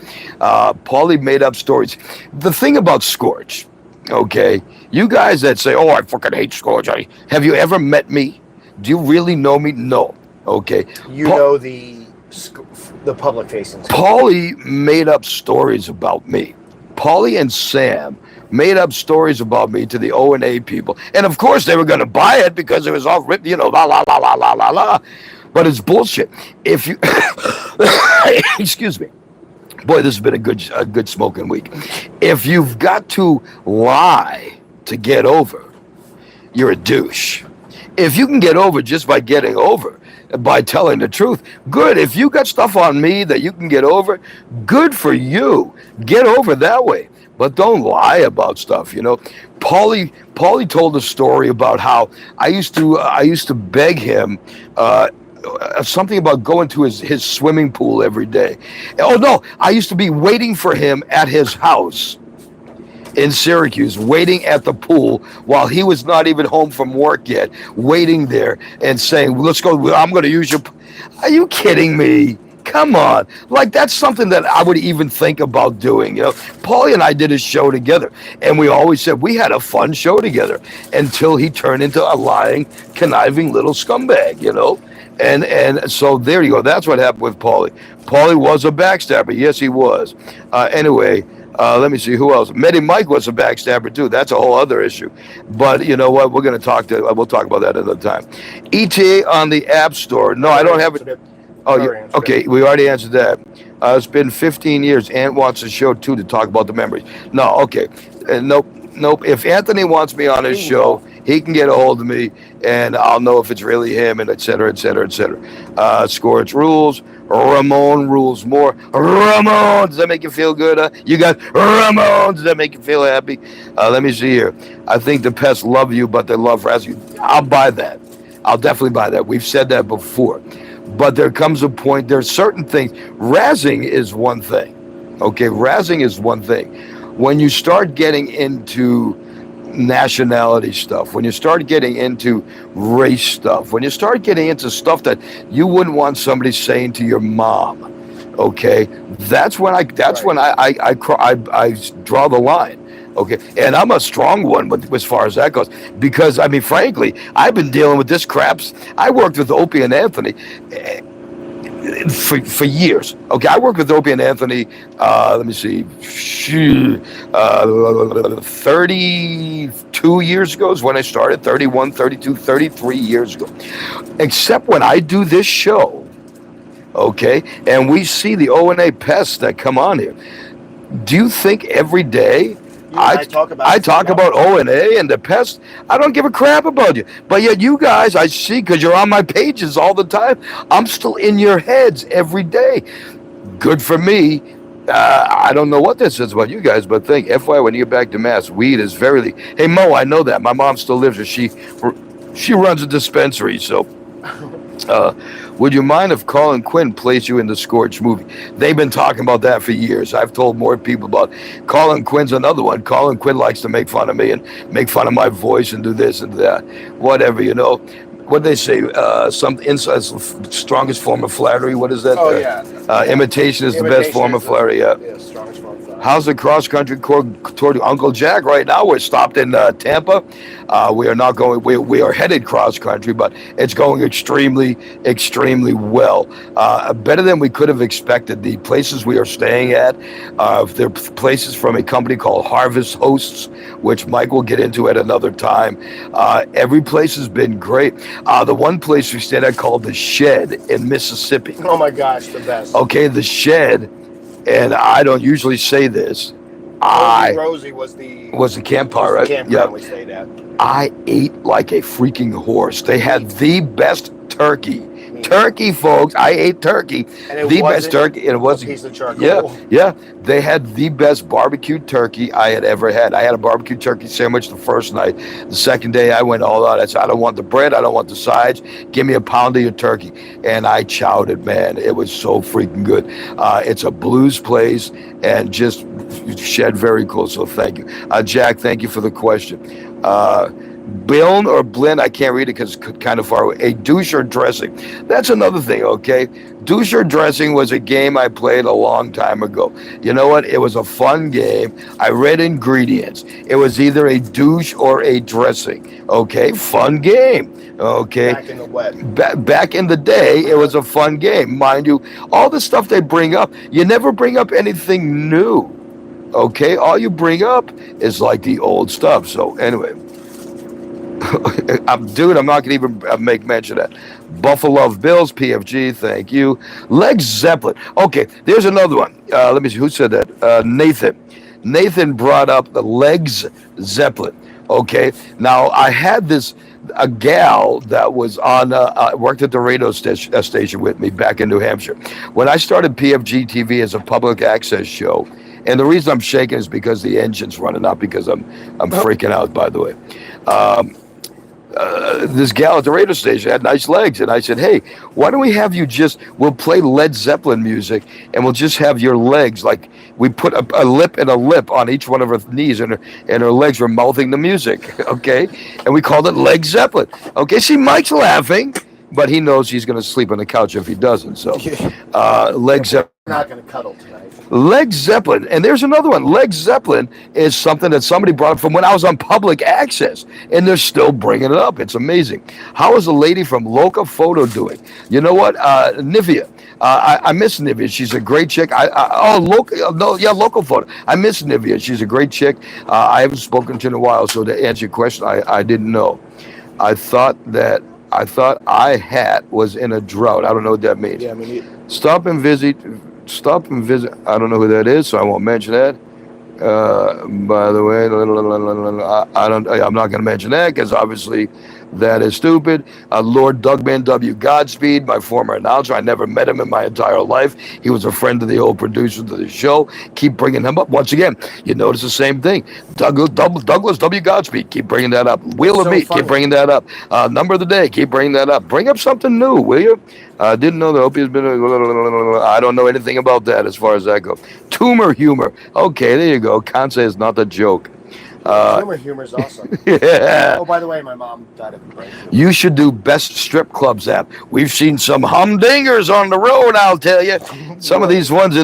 Paulie made up stories. The thing about SCORCH, okay, you guys that say, oh, I fucking hate SCORCH, have you ever met me? Do you really know me? No. Okay. You know the public facing. Paulie made up stories about me. Paulie and Sam made up stories about me to the O&A people. And of course they were going to buy it because it was all written, you know, la, la, la, la, la, la, la. But it's bullshit. If you, excuse me. Boy, this has been a good smoking week. If you've got to lie to get over, you're a douche. If you can get over just by getting over, by telling the truth, good. If you got stuff on me that you can get over, good for you. Get over that way. But don't lie about stuff, you know. Paulie told a story about how I used to beg him something about going to his swimming pool every day. Oh no, I used to be waiting for him at his house in Syracuse, waiting at the pool while he was not even home from work yet, waiting there and saying, let's go, I'm going to use your... Are you kidding me? Come on. Like, that's something that I would even think about doing, you know. Paulie and I did a show together, and we always said we had a fun show together until he turned into a lying, conniving little scumbag, you know. And so there you go. That's what happened with Paulie. Paulie was a backstabber. Yes, he was. Anyway, let me see who else. Medi Mike was a backstabber too. That's a whole other issue. But you know what? We'll talk about that another time. ETA on the App Store. No, I don't have it. Oh, yeah. Okay. We already answered that. It's been 15 years. Ant wants a show too to talk about the memories. No. Okay. Nope. If Anthony wants me on his show, he can get a hold of me, and I'll know if it's really him, and et cetera, et cetera, et cetera. SCORCH rules. Ramon rules more. Ramon, does that make you feel good? You got Ramon, does that make you feel happy? Let me see here. I think the pests love you, but they love rescue. I'll buy that. I'll definitely buy that. We've said that before. But there comes a point, there's certain things. Razzing is one thing. Okay, razzing is one thing. When you start getting into nationality stuff, when you start getting into race stuff, when you start getting into stuff that you wouldn't want somebody saying to your mom, okay, that's when I draw the line. Okay, and I'm a strong one as far as that goes, because I mean, frankly, I've been dealing with this crap. I worked with Opie and Anthony for years. Okay, I worked with Opie and Anthony, let me see, 32 years ago is when I started, 31, 32, 33 years ago. Except when I do this show, okay, and we see the O&A pests that come on here. Do you think every day I talk about O&A and the pest? I don't give a crap about you. But yet you guys, I see, because you're on my pages all the time, I'm still in your heads every day. Good for me. I don't know what this is about you guys, but think, FYI, when you get back to Mass, weed is very... Hey, Mo, I know that. My mom still lives here. She runs a dispensary, so... would you mind if Colin Quinn plays you in the SCORCH movie? They've been talking about that for years. I've told more people about it. Colin Quinn's another one. Colin Quinn likes to make fun of me and make fun of my voice and do this and that. Whatever, you know. What they say? Strongest form of flattery. What is that? Oh, yeah. Imitation is the best form of flattery. Yeah. Strongest form of flattery. How's the cross-country toward Uncle Jack right now? We're stopped in Tampa. We are not going. We are headed cross-country, but it's going extremely, extremely well. Better than we could have expected. The places we are staying at, they're places from a company called Harvest Hosts, which Mike will get into at another time. Every place has been great. The one place we stayed at called The Shed in Mississippi. Oh my gosh, the best. Okay, The Shed. And I don't usually say this. Rosie was the campfire, right? Campground we stayed at. I ate like a freaking horse. They had the best turkey. Turkey, folks. I ate turkey. And the best turkey. And it wasn't a piece of charcoal. Yeah. They had the best barbecued turkey I had ever had. I had a barbecue turkey sandwich the first night. The second day, I went all out. I said, I don't want the bread. I don't want the sides. Give me a pound of your turkey. And I chowed it, man. It was so freaking good. It's a blues place and just Shed very cool. So thank you. Jack, thank you for the question. Biln or Blin, I can't read it because it's kind of far away. A douche or dressing. That's another thing, okay? Douche or dressing was a game I played a long time ago. You know what? It was a fun game. I read ingredients. It was either a douche or a dressing. Okay? Fun game. Okay? Back in the wet. Back in the day, it was a fun game. Mind you, all the stuff they bring up, you never bring up anything new. Okay? All you bring up is like the old stuff. So anyway. Dude, I'm not going to even make mention of that. Buffalo Bills, PFG, thank you. Led Zeppelin. Okay, there's another one. Let me see, who said that? Nathan. Nathan brought up the Led Zeppelin. Okay, now I had a gal that was on, worked at the radio station with me back in New Hampshire. When I started PFG-TV as a public access show, and the reason I'm shaking is because the engine's running, not because I'm freaking out, by the way. This gal at the radio station had nice legs, and I said, hey, why don't we have you we'll play Led Zeppelin music, and we'll just have your legs, like we put a lip and a lip on each one of her knees, and her legs were mouthing the music, okay? And we called it Led Zeppelin. Okay, see, Mike's laughing, but he knows he's going to sleep on the couch if he doesn't, so Led Zeppelin. We're not going to cuddle tonight. Led Zeppelin, and there's another one. Led Zeppelin is something that somebody brought up from when I was on public access, and they're still bringing it up. It's amazing. How is the lady from Locator doing? You know what, Nivea. I miss Nivea. She's a great chick. Locator. I miss Nivea. She's a great chick. I haven't spoken to her in a while, so to answer your question, I didn't know. I thought I hat was in a drought. I don't know what that means. Yeah, I mean, Stop and visit. I don't know who that is, so I won't mention that. By the way, I'm not going to mention that because obviously that is stupid. Lord Dougman W. Godspeed, my former announcer. I never met him in my entire life. He was a friend of the old producers of the show. Keep bringing him up. Once again, you notice the same thing. Douglas W. Godspeed, keep bringing that up. Wheel of Meat, keep bringing that up. Number of the Day, keep bringing that up. Bring up something new, will you? Didn't know that Opie has been. I don't know anything about that as far as that goes. Tumor humor. Okay, there you go. Kanse is not a joke. Humor is awesome. Yeah. Oh, by the way, my mom died of a brain tumor. You should do Best Strip Clubs app. We've seen some humdingers on the road, I'll tell you. Some of these ones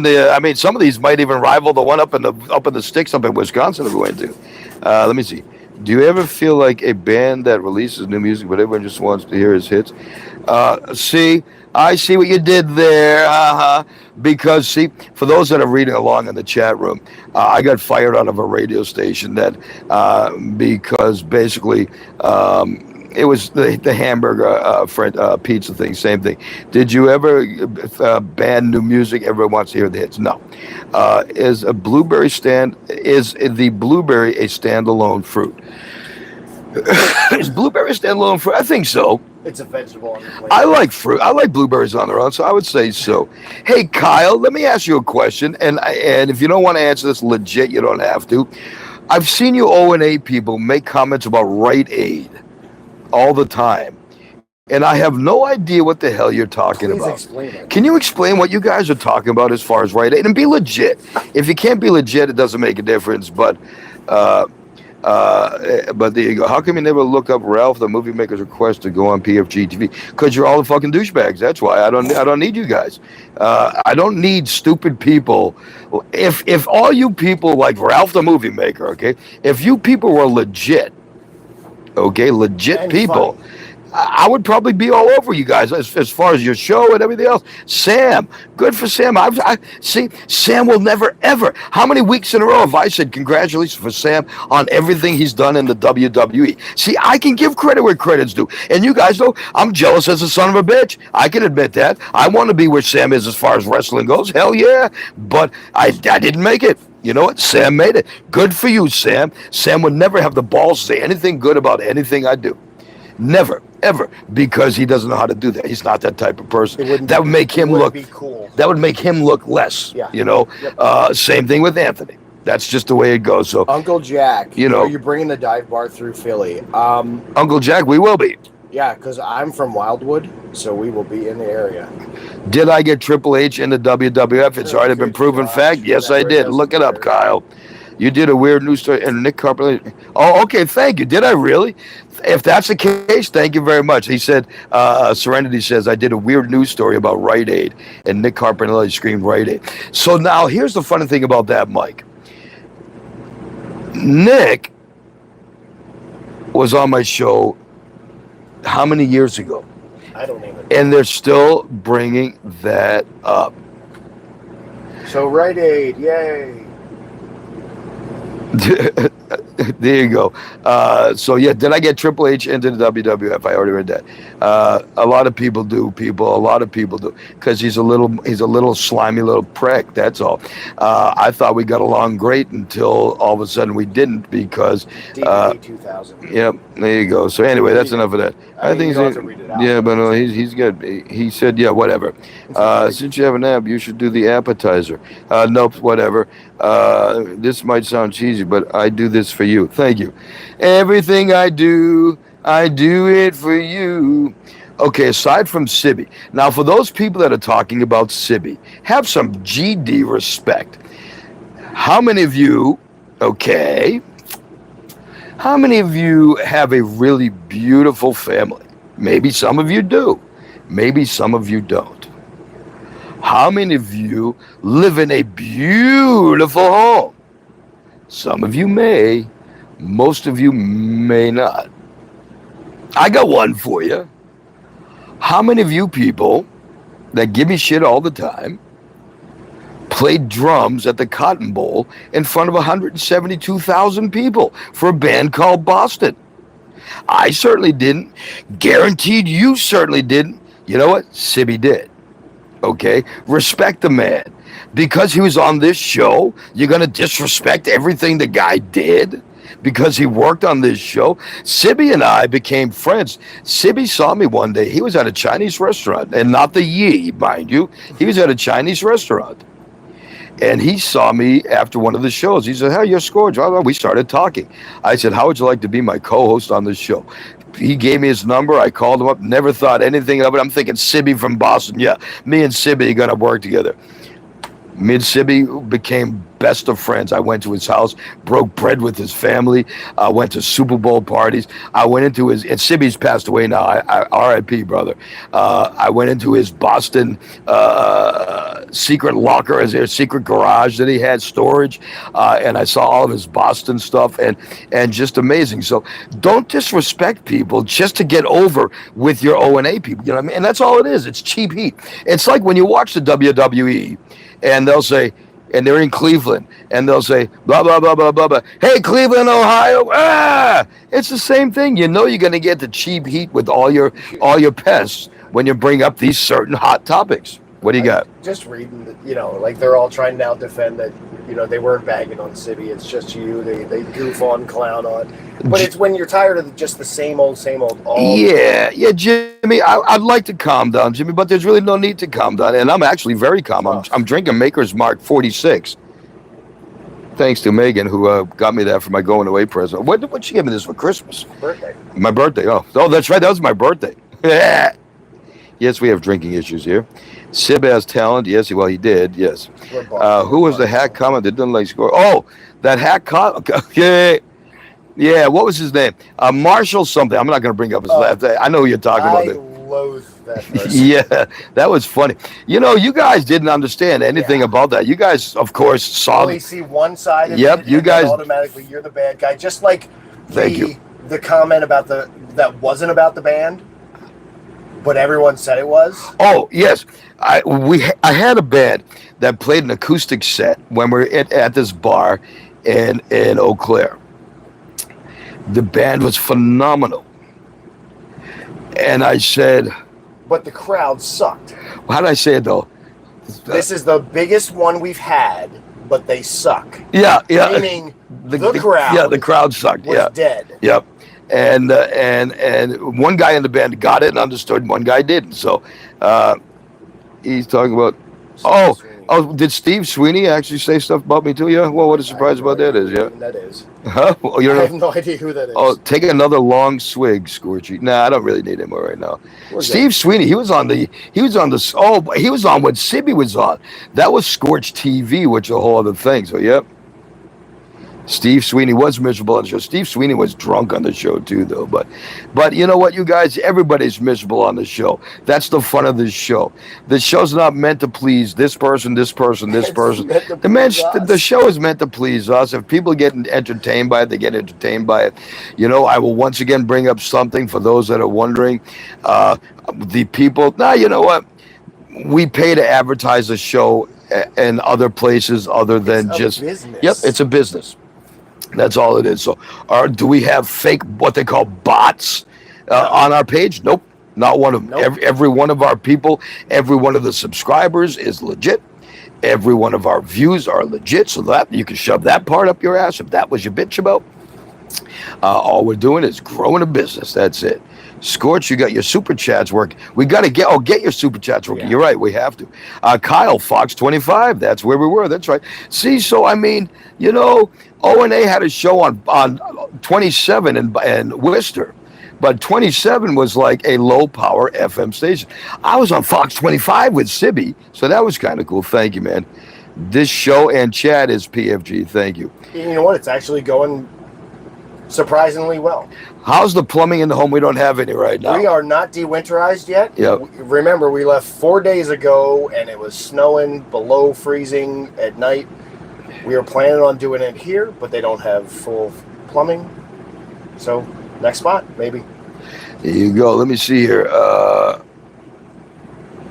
some of these might even rival the one up in the sticks up in Wisconsin that we went to. Let me see. Do you ever feel like a band that releases new music, but everyone just wants to hear his hits? See, I see what you did there. Because, see, for those that are reading along in the chat room, I got fired out of a radio station because basically it was the hamburger pizza thing, same thing. Did you ever ban new music? Everyone wants to hear the hits. No. Is the blueberry a standalone fruit? Is blueberry a standalone fruit? I think so. It's a vegetable on the plate. I like fruit. I like blueberries on their own, so I would say so. Hey, Kyle, let me ask you a question, and if you don't want to answer this legit, you don't have to. I've seen you O&A people make comments about Rite Aid all the time, and I have no idea what the hell you're talking about. Explain it. Can you explain what you guys are talking about as far as Rite Aid? And be legit. If you can't be legit, it doesn't make a difference, but there you go. How come you never look up Ralph the Movie Maker's request to go on PFG-TV? Because you're all the fucking douchebags. That's why. I don't need you guys. I don't need stupid people. If all you people like Ralph the Movie Maker, okay, if you people were legit, okay, legit and people, funny, I would probably be all over you guys as far as your show and everything else. Sam, good for Sam. I see, Sam will never, ever. How many weeks in a row have I said congratulations for Sam on everything he's done in the WWE? See, I can give credit where credit's due. And you guys know I'm jealous as a son of a bitch. I can admit that. I want to be where Sam is as far as wrestling goes. Hell yeah. But I didn't make it. You know what? Sam made it. Good for you, Sam. Sam would never have the balls to say anything good about anything I do. Never, ever, because he doesn't know how to do that. He's not that type of person. That would make him look cool. That would make him look less. Yeah. You know. Yep. Same thing with Anthony. That's just the way it goes. So Uncle Jack, you're bringing the dive bar through Philly. Uncle Jack, we will be. Yeah, because I'm from Wildwood, so we will be in the area. Did I get Triple H in the WWF? It's already been proven fact. Yes, I did. Look it up, Kyle. You did a weird news story, and Nick Carpenter. Oh, okay, thank you. Did I really? If that's the case, thank you very much. He said, Serenity says, I did a weird news story about Rite Aid, and Nick Carpenter screamed Rite Aid. So now here's the funny thing about that, Mike. Nick was on my show how many years ago? I don't even know. And they're still bringing that up. So Rite Aid, yay. There you go. So yeah, did I get Triple H into the WWF? I already read that. A lot of people do. A lot of people do, because he's a little slimy little prick. That's all. I thought we got along great until all of a sudden we didn't, because DVD 2000. Yep, there you go. So anyway, that's enough of that. I think yeah, but no, he's good. He said, yeah, whatever. Since you have an app, you should do the appetizer. Nope, whatever. This might sound cheesy, but I do this for you. Thank you. Everything I do it for you. Okay, aside from Sibby. Now, for those people that are talking about Sibby, have some GD respect. How many of you, how many of you have a really beautiful family? Maybe some of you do. Maybe some of you don't. How many of you live in a beautiful home? Some of you may. Most of you may not. I got one for you. How many of you people that give me shit all the time played drums at the Cotton Bowl in front of 172,000 people for a band called Boston? I certainly didn't. Guaranteed you certainly didn't. You know what? Sibby did. Okay? Respect the man. Because he was on this show, you're going to disrespect everything the guy did? Because he worked on this show? Sibby and I became friends. Sibby saw me one day. He was at a Chinese restaurant, and not the Yi, mind you. He was at a Chinese restaurant. And he saw me after one of the shows. He said, hey, you're Scorch. We started talking. I said, how would you like to be my co-host on this show? He gave me his number. I called him up. Never thought anything of it. I'm thinking Sibby from Boston. Yeah, me and Sibby are going to work together. Me and Sibby became best of friends. I went to his house, broke bread with his family, went to Super Bowl parties. I went into his, and Sibby's passed away now, R.I.P., brother. I went into his Boston secret locker, as their secret garage that he had, storage, and I saw all of his Boston stuff, and just amazing. So don't disrespect people just to get over with your O&A people. You know what I mean? And that's all it is. It's cheap heat. It's like when you watch the WWE, and they'll say, and they're in Cleveland, and they'll say, blah, blah, blah, blah, blah, blah. Hey, Cleveland, Ohio. Ah! It's the same thing. You know you're going to get the cheap heat with all your pests when you bring up these certain hot topics. What do you got? Just reading, like they're all trying to now defend that, they weren't bagging on Sibby. It's just you. They goof on, clown on. But it's when you're tired of just the same old. Yeah, Jimmy, I'd like to calm down, Jimmy, but there's really no need to calm down. And I'm actually very calm. I'm drinking Maker's Mark 46. Thanks to Megan, who got me that for my going away present. What'd she give me this for Christmas? Birthday. My birthday. Oh, that's right. That was my birthday. Yes, we have drinking issues here. Sib has talent. Yes, he did. Yes. Who was the hack comment that didn't like score? Oh, that hack comment. Yeah. What was his name? Marshall something. I'm not going to bring up his last name. I know who you're talking about. I loathe that person. Yeah, that was funny. You guys didn't understand anything about that. You guys, of course, saw. Only see one side of it. Yep, you guys automatically you're the bad guy. Just like the comment about that wasn't about the band, but everyone said it was. Oh yes, I had a band that played an acoustic set when we were at this bar in Eau Claire. The band was phenomenal, and I said, but the crowd sucked. How did I say it though? This is the biggest one we've had, but they suck. Yeah. Meaning the crowd. Yeah, the crowd sucked. Was dead. Yep. And one guy in the band got it and understood, one guy didn't. So he's talking about, did Steve Sweeney actually say stuff about me too? Yeah. Well, what a surprise about that is, yeah. That is. Huh? Well, I have no idea who that is. Oh, take another long swig, Scorchy. Nah, I don't really need him right now. Steve Sweeney, he was on when Sibby was on. That was SCORCH TV, which is a whole other thing. So, yep. Steve Sweeney was miserable on the show. Steve Sweeney was drunk on the show too, though. But you know what, you guys? Everybody's miserable on the show. That's the fun of this show. The show's not meant to please this person, this person, this person. The show is meant to please us. If people get entertained by it, they get entertained by it. You know, I will once again bring up something for those that are wondering. The people. Now, you know what? We pay to advertise the show in other places other than just business. Yep, it's a business. That's all it is. So, do we have fake, what they call bots on our page? Nope, not one of them. Nope. Every one of our people, every one of the subscribers is legit. Every one of our views are legit. So that you can shove that part up your ass if that was your bitch about. All we're doing is growing a business. That's it. Scorch, you got your super chats working. We got to get your super chats working. Yeah. You're right, we have to. Kyle, Fox 25, that's where we were. That's right. See, so I mean, you know, O&A had a show on 27 in Worcester, but 27 was like a low power FM station. I was on Fox 25 with Sibby, so that was kind of cool. Thank you, man. This show and chat is PFG. Thank you. You know what? It's actually going surprisingly well. How's the plumbing in the home? We don't have any right now. We are not dewinterized yet. Yep. Remember, we left 4 days ago, and it was snowing below freezing at night. We were planning on doing it here, but they don't have full plumbing. So, next spot, maybe. There you go. Let me see here.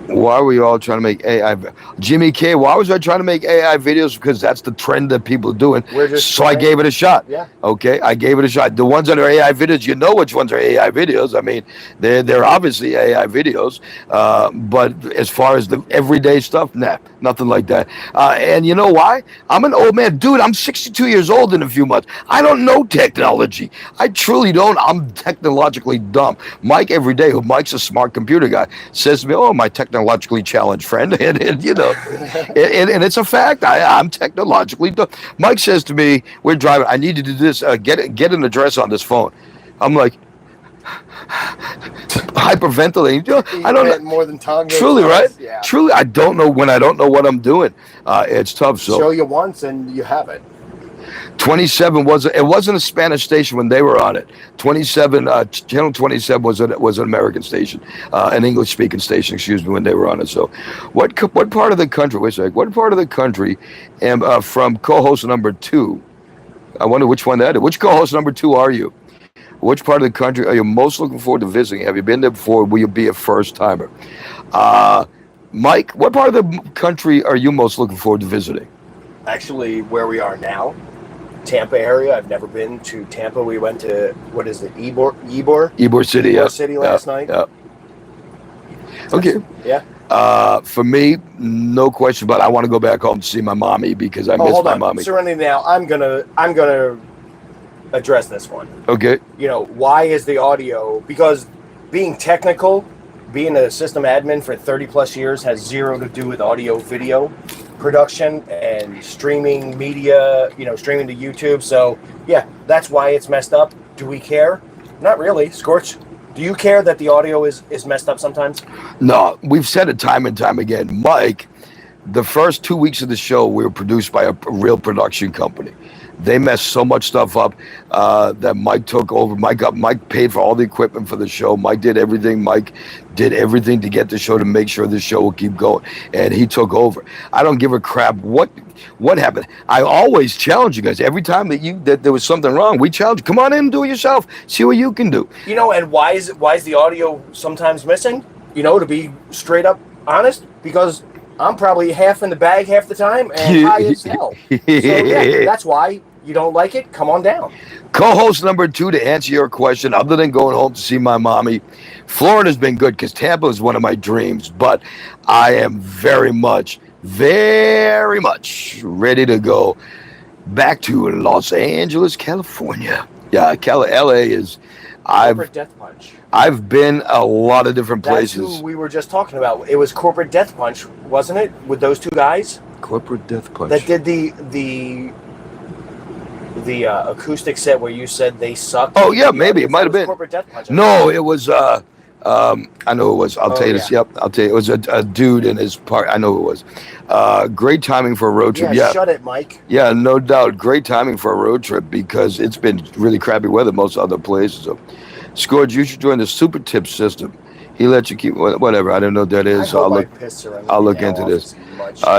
Why are we all trying to make AI? Jimmy K, why was I trying to make AI videos? Because that's the trend that people are doing. So I gave it a shot. Yeah. Okay, I gave it a shot. The ones that are AI videos, you know which ones are AI videos. I mean, they're obviously AI videos. But as far as the everyday stuff, nah, nothing like that. And you know why? I'm an old man. Dude, I'm 62 years old in a few months. I don't know technology. I truly don't. I'm technologically dumb. Mike every day, who Mike's a smart computer guy, says to me, oh, my technologically challenged friend, and you know, and it's a fact. I'm technologically dumb. Mike says to me, we're driving, I need to do this, get an address on this phone. I'm like, hyperventilating. I don't know. More than Tom. Truly, right? Yeah. Truly, I don't know when I don't know what I'm doing. It's tough. So show you once and you have it. 27 wasn't a Spanish station when they were on it. 27 channel 27 was an American station, an English speaking station, excuse me, when they were on it. So what part of the country, wait a second, what part of the country am from co-host number 2? I wonder which one that is. Which co-host number 2 are you? Which part of the country are you most looking forward to visiting? Have you been there before? Will you be a first timer? Mike, what part of the country are you most looking forward to visiting? Actually, where we are now, Tampa area. I've never been to Tampa. We went to, what is it, Ybor City? Ybor City last night. Yeah. Okay. Yeah. For me, no question, but I want to go back home to see my mommy because I miss my mommy. Serenity now. I'm gonna address this one. Okay. You know, why is the audio? Because being technical, being a system admin for 30 plus years has zero to do with audio video production and streaming media, you know, streaming to YouTube. So yeah, that's why it's messed up. Do we care? Not really. Scorch, do you care that the audio is messed up sometimes? No, we've said it time and time again. Mike, the first 2 weeks of the show, we were produced by a real production company. They messed so much stuff up that Mike took over. Mike paid for all the equipment for the show. Mike did everything. Mike did everything to get the show, to make sure the show will keep going. And he took over. I don't give a crap what happened. I always challenge you guys. Every time that there was something wrong, we challenge you. Come on in and do it yourself. See what you can do. You know, and why is the audio sometimes missing? You know, to be straight up honest, because I'm probably half in the bag half the time and high as hell. So yeah, that's why. You don't like it? Come on down. Co-host number 2, to answer your question, other than going home to see my mommy, Florida's been good because Tampa is one of my dreams, but I am very much ready to go back to Los Angeles, California. Yeah, LA is... Corporate Death Punch. I've been a lot of different places. That's who we were just talking about. It was Corporate Death Punch, wasn't it? With those two guys? Corporate Death Punch. That did the acoustic set where you said they sucked. Oh yeah, maybe it might have been. Corporate Death Punch. No, it was I know who it was. I'll Oh, tell you this. yeah. Yep, I'll tell you. It was a dude in his part. I know who it was. Great timing for a road trip. Yeah, Yeah. shut it, Mike. Yeah, no doubt. Great timing for a road trip because it's been really crappy weather most other places. So, Scourge, you should join the super tip system. He lets you keep whatever. I don't know what that I is. hope I'll I look. piss her. I'll look into this.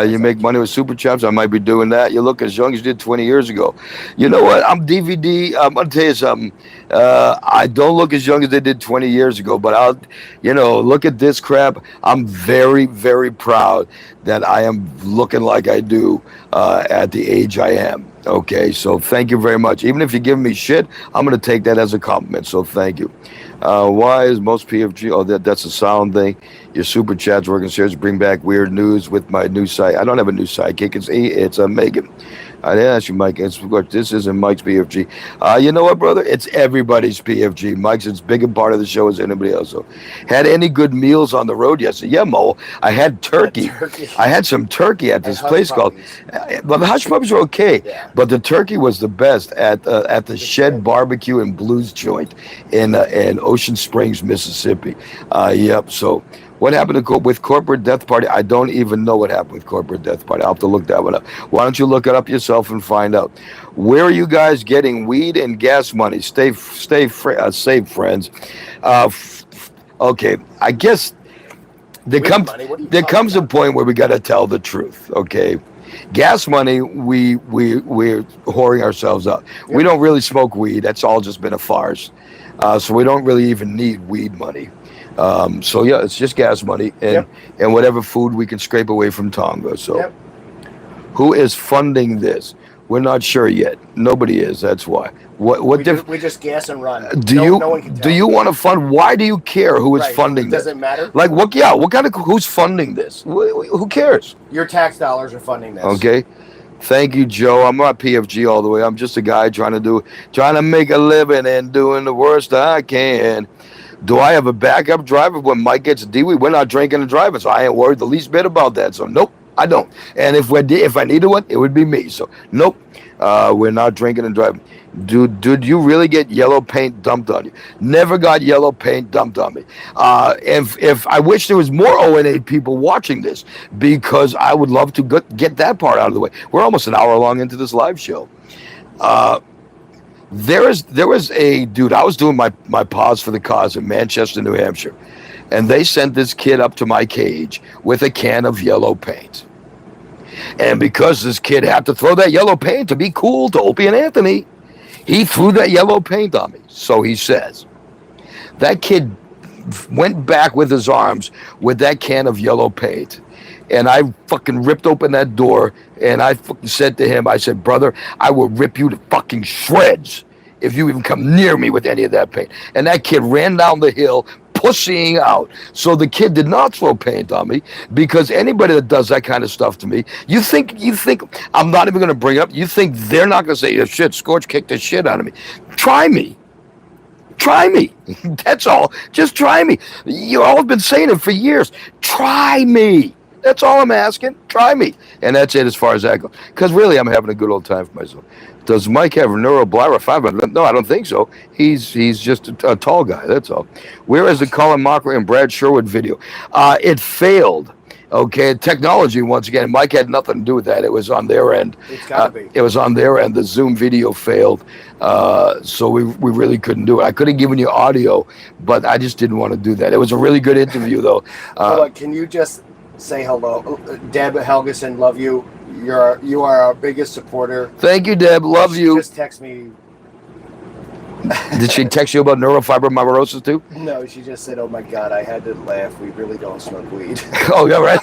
You make money with super chaps. I might be doing that. You look as young as you did 20 years ago. You know what? I'm DVD. I'm gonna tell you something. I don't look as young as they did 20 years ago, but look at this crap. I'm very, very proud that I am looking like I do at the age I am. Okay, so thank you very much. Even if you're giving me shit, I'm gonna take that as a compliment. So thank you. Why is most PFG? Oh, that's a sound thing. Your super chats working series bring back weird news with my new site. I don't have a new sidekick. It's Megan. I didn't ask you, Mike. This isn't Mike's PFG. You know what, brother? It's everybody's PFG. Mike's as big a part of the show as anybody else. So, had any good meals on the road yesterday? Yeah, Mo. I had turkey. I had some turkey at this place called. Well, the hush puppies were okay, but the turkey was the best at the Shed Barbecue and Blues Joint in Ocean Springs, Mississippi. Yep. So. What happened with Corporate Death Party? I don't even know what happened with Corporate Death Party. I'll have to look that one up. Why don't you look it up yourself and find out? Where are you guys getting weed and gas money? Stay safe, friends. Okay, I guess there comes a point where we got to tell the truth. Okay, gas money, we're whoring ourselves up. Yep. We don't really smoke weed. That's all just been a farce. So we don't really even need weed money. So yeah, it's just gas money and whatever food we can scrape away from Tonga. So who is funding this? We're not sure yet. Nobody is. That's why. We just gas and run. No one can tell. Do you want to fund? Why do you care who is funding this? Does it matter? Like what? Yeah. What kind of? Who's funding this? Who cares? Your tax dollars are funding this. Okay. Thank you, Joe. I'm not PFG all the way. I'm just a guy trying to make a living and doing the worst I can. Do I have a backup driver when Mike gets a DWI? We're not drinking and driving, so I ain't worried the least bit about that. So nope, I don't. And if I needed one, it would be me. So nope, we're not drinking and driving. Did you really get yellow paint dumped on you? Never got yellow paint dumped on me. If I wish there was more ONA people watching this, because I would love to get that part out of the way. We're almost an hour long into this live show. There was a dude. I was doing my pause for the cause in Manchester, New Hampshire, and they sent this kid up to my cage with a can of yellow paint. And because this kid had to throw that yellow paint to be cool to Opie and Anthony, he threw that yellow paint on me. So he says. That kid went back with his arms with that can of yellow paint. And I fucking ripped open that door and I fucking said to him, I said, brother, I will rip you to fucking shreds if you even come near me with any of that paint. And that kid ran down the hill, pussying out. So the kid did not throw paint on me, because anybody that does that kind of stuff to me, you think I'm not even going to bring it up. You think they're not going to say, shit, Scorch kicked the shit out of me. Try me. That's all. Just try me. You've all been saying it for years. Try me. That's all I'm asking. Try me. And that's it as far as that goes. Because really, I'm having a good old time for myself. Does Mike have neuroblastoma? No, I don't think so. He's just a tall guy. That's all. Where is the Colin Mockler and Brad Sherwood video? It failed. Okay, technology, once again, Mike had nothing to do with that. It was on their end. It's got to be. It was on their end. The Zoom video failed. So we really couldn't do it. I could have given you audio, but I just didn't want to do that. It was a really good interview, though. Can you just say hello? Deb Helgeson, love you. You are our biggest supporter. Thank you, Deb. Love you. Just text me. Did she text you about neurofibromatosis too? No, she just said, "Oh my God, I had to laugh. We really don't smoke weed." Oh, yeah, right.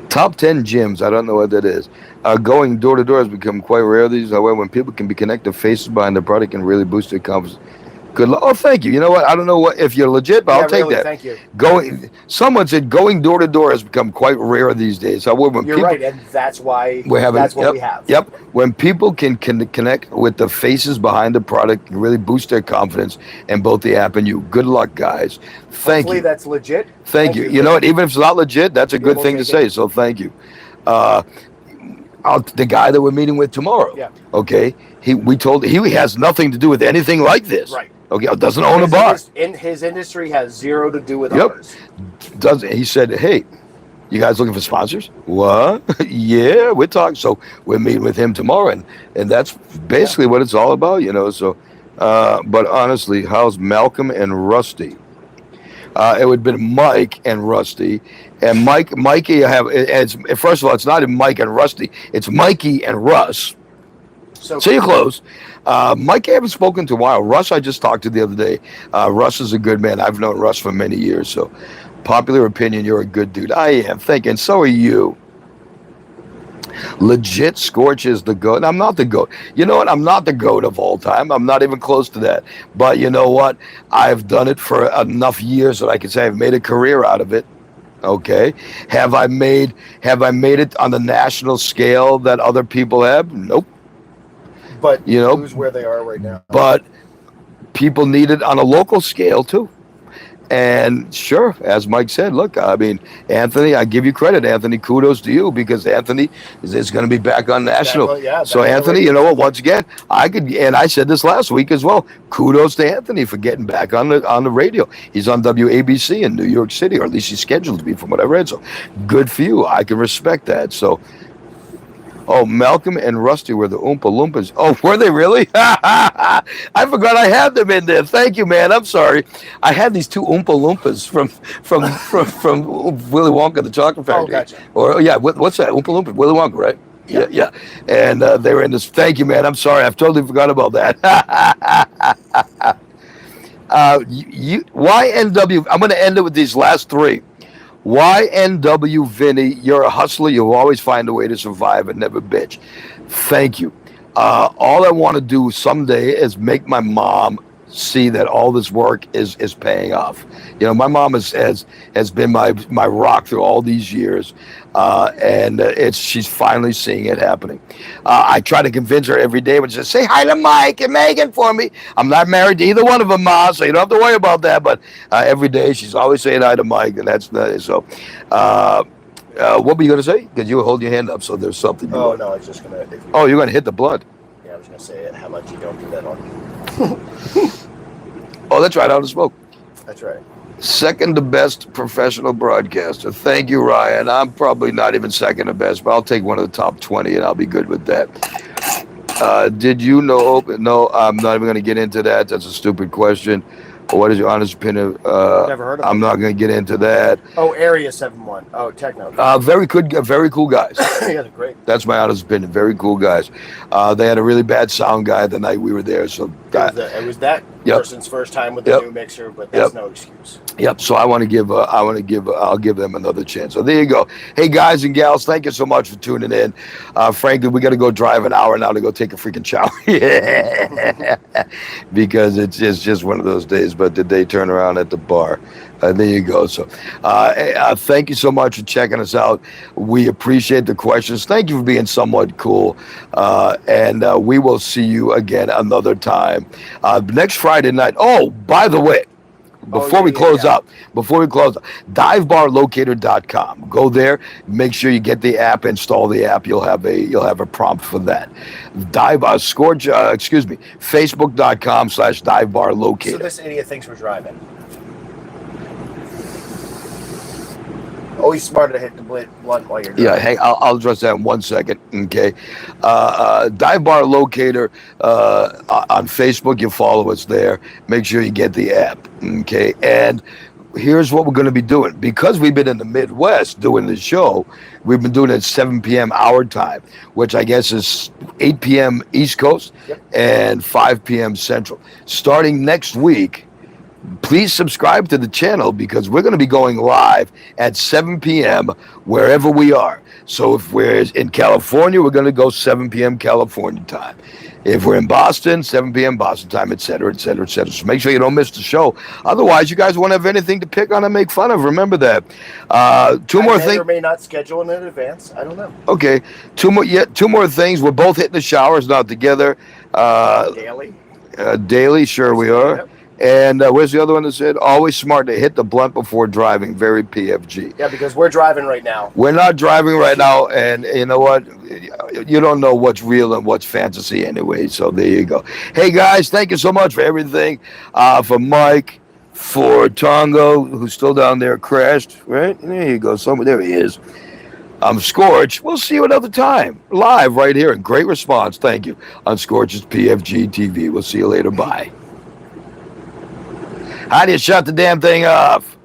Top 10 gyms. I don't know what that is. Going door to door has become quite rare these days. However, when people can be connected faces behind the product, can really boost their confidence. Good luck. Oh, thank you. You know what? I don't know what if you're legit, but I'll take that. Thank you. Someone said going door to door has become quite rare these days. However, you're right, and that's why we have. Yep. When people can connect with the faces behind the product, can really boost their confidence and both the app and you. Good luck, guys. Thank you. Hopefully that's legit. Thank you. You know what? Even if it's not legit, that's a good thing to say. So thank you. The guy that we're meeting with tomorrow. Yeah. Okay. We told he has nothing to do with anything like this. Right. Okay. Doesn't own a bar. His industry has zero to do with Yep. ours. He said, hey, you guys looking for sponsors? What? Yeah, we're talking. So we're meeting with him tomorrow, and that's basically what it's all about, So, but honestly, how's Malcolm and Rusty? It would have been Mike and Rusty, and Mikey. First of all, it's not Mike and Rusty. It's Mikey and Russ. So you're close. Mike, I haven't spoken to in a while. Russ, I just talked to the other day. Russ is a good man. I've known Russ for many years. So, popular opinion, you're a good dude. I am thinking, so are you. Legit, Scorch is the GOAT. And I'm not the GOAT. You know what? I'm not the GOAT of all time. I'm not even close to that. But you know what? I've done it for enough years that I can say I've made a career out of it. Okay. Have I made it on the national scale that other people have? Nope. But who's where they are right now? But people need it on a local scale too. And sure, as Mike said, look, I mean, Anthony, I give you credit. Anthony, kudos to you, because Anthony is going to be back on national. So Anthony, you know what? Once again, and I said this last week as well. Kudos to Anthony for getting back on the radio. He's on WABC in New York City, or at least he's scheduled to be, from what I read. So good for you. I can respect that. So. Oh, Malcolm and Rusty were the Oompa Loompas. Oh, were they really? I forgot I had them in there. Thank you, man. I'm sorry. I had these two Oompa Loompas from Willy Wonka, the Chocolate Factory. Oh, gotcha. Or yeah, what's that? Oompa Loompa, Willy Wonka, right? Yeah. And they were in this. Thank you, man. I'm sorry. I've totally forgot about that. YNW. I'm going to end it with these last three. YNW Vinny, you're a hustler. You'll always find a way to survive and never bitch. Thank you. All I want to do someday is make my mom see that all this work is paying off. My mom has been my rock through all these years, and she's finally seeing it happening. I try to convince her every day, but just say hi to Mike and Megan for me. I'm not married to either one of them, Ma, so you don't have to worry about that. But every day she's always saying hi to Mike, and that's so. What were you gonna say? Because you hold your hand up, so there's something. No, I was just gonna. You're gonna hit the blunt. Yeah, I was gonna say how much you don't do that on. Oh, that's right. Out of smoke. That's right. Second to best professional broadcaster. Thank you, Ryan. I'm probably not even second to best, but I'll take one of the top 20 and I'll be good with that. Did you know? No, I'm not even going to get into that. That's a stupid question. What is your honest opinion? Never heard of I'm not going to get into that. Oh, Area 71. Oh, Techno. Very cool guys. Yeah, they're great. That's my honest opinion. Very cool guys. They had a really bad sound guy the night we were there. So it was that person's first time with the new mixer, but that's no excuse. Yep. So I'll give them another chance. So there you go. Hey guys and gals, thank you so much for tuning in. Frankly, we got to go drive an hour now to go take a freaking shower. Because it's just one of those days. But did they turn around at the bar? There you go. So thank you so much for checking us out. We appreciate the questions. Thank you for being somewhat cool. And we will see you again another time. Next Friday night. Oh, by the way, before we close out, divebarlocator.com. Go there, make sure you get the app, install the app. You'll have a prompt for that. Facebook.com/divebarlocator. So this idiot thinks we're driving. Always smarter to hit the blunt while you're driving. Yeah, hey, I'll address that in 1 second. Okay, Dive Bar Locator on Facebook. You follow us there. Make sure you get the app. Okay, and here's what we're going to be doing. Because we've been in the Midwest doing the show, we've been doing it at 7 p.m. our time, which I guess is 8 p.m. East Coast and 5 p.m. Central. Starting next week, please subscribe to the channel, because we're going to be going live at 7 p.m. wherever we are. So if we're in California, we're going to go 7 p.m. California time. If we're in Boston, 7 p.m. Boston time, et cetera, et cetera, et cetera. So make sure you don't miss the show. Otherwise, you guys won't have anything to pick on and make fun of. Remember that. Two more things. I may not schedule in advance. I don't know. Okay. Two more things. We're both hitting the showers, not together. Daily. Daily, sure we are. And where's the other one that said, always smart to hit the blunt before driving? Very PFG. Yeah, because we're driving right now. We're not driving right now, and you know what? You don't know what's real and what's fantasy anyway, so there you go. Hey, guys, thank you so much for everything. For Mike, for Tongo, who's still down there, crashed, right? There you go. There he is. I'm Scorch. We'll see you another time, live right here. Great response. Thank you. On Scorch's PFG-TV. We'll see you later. Bye. How do you shut the damn thing off?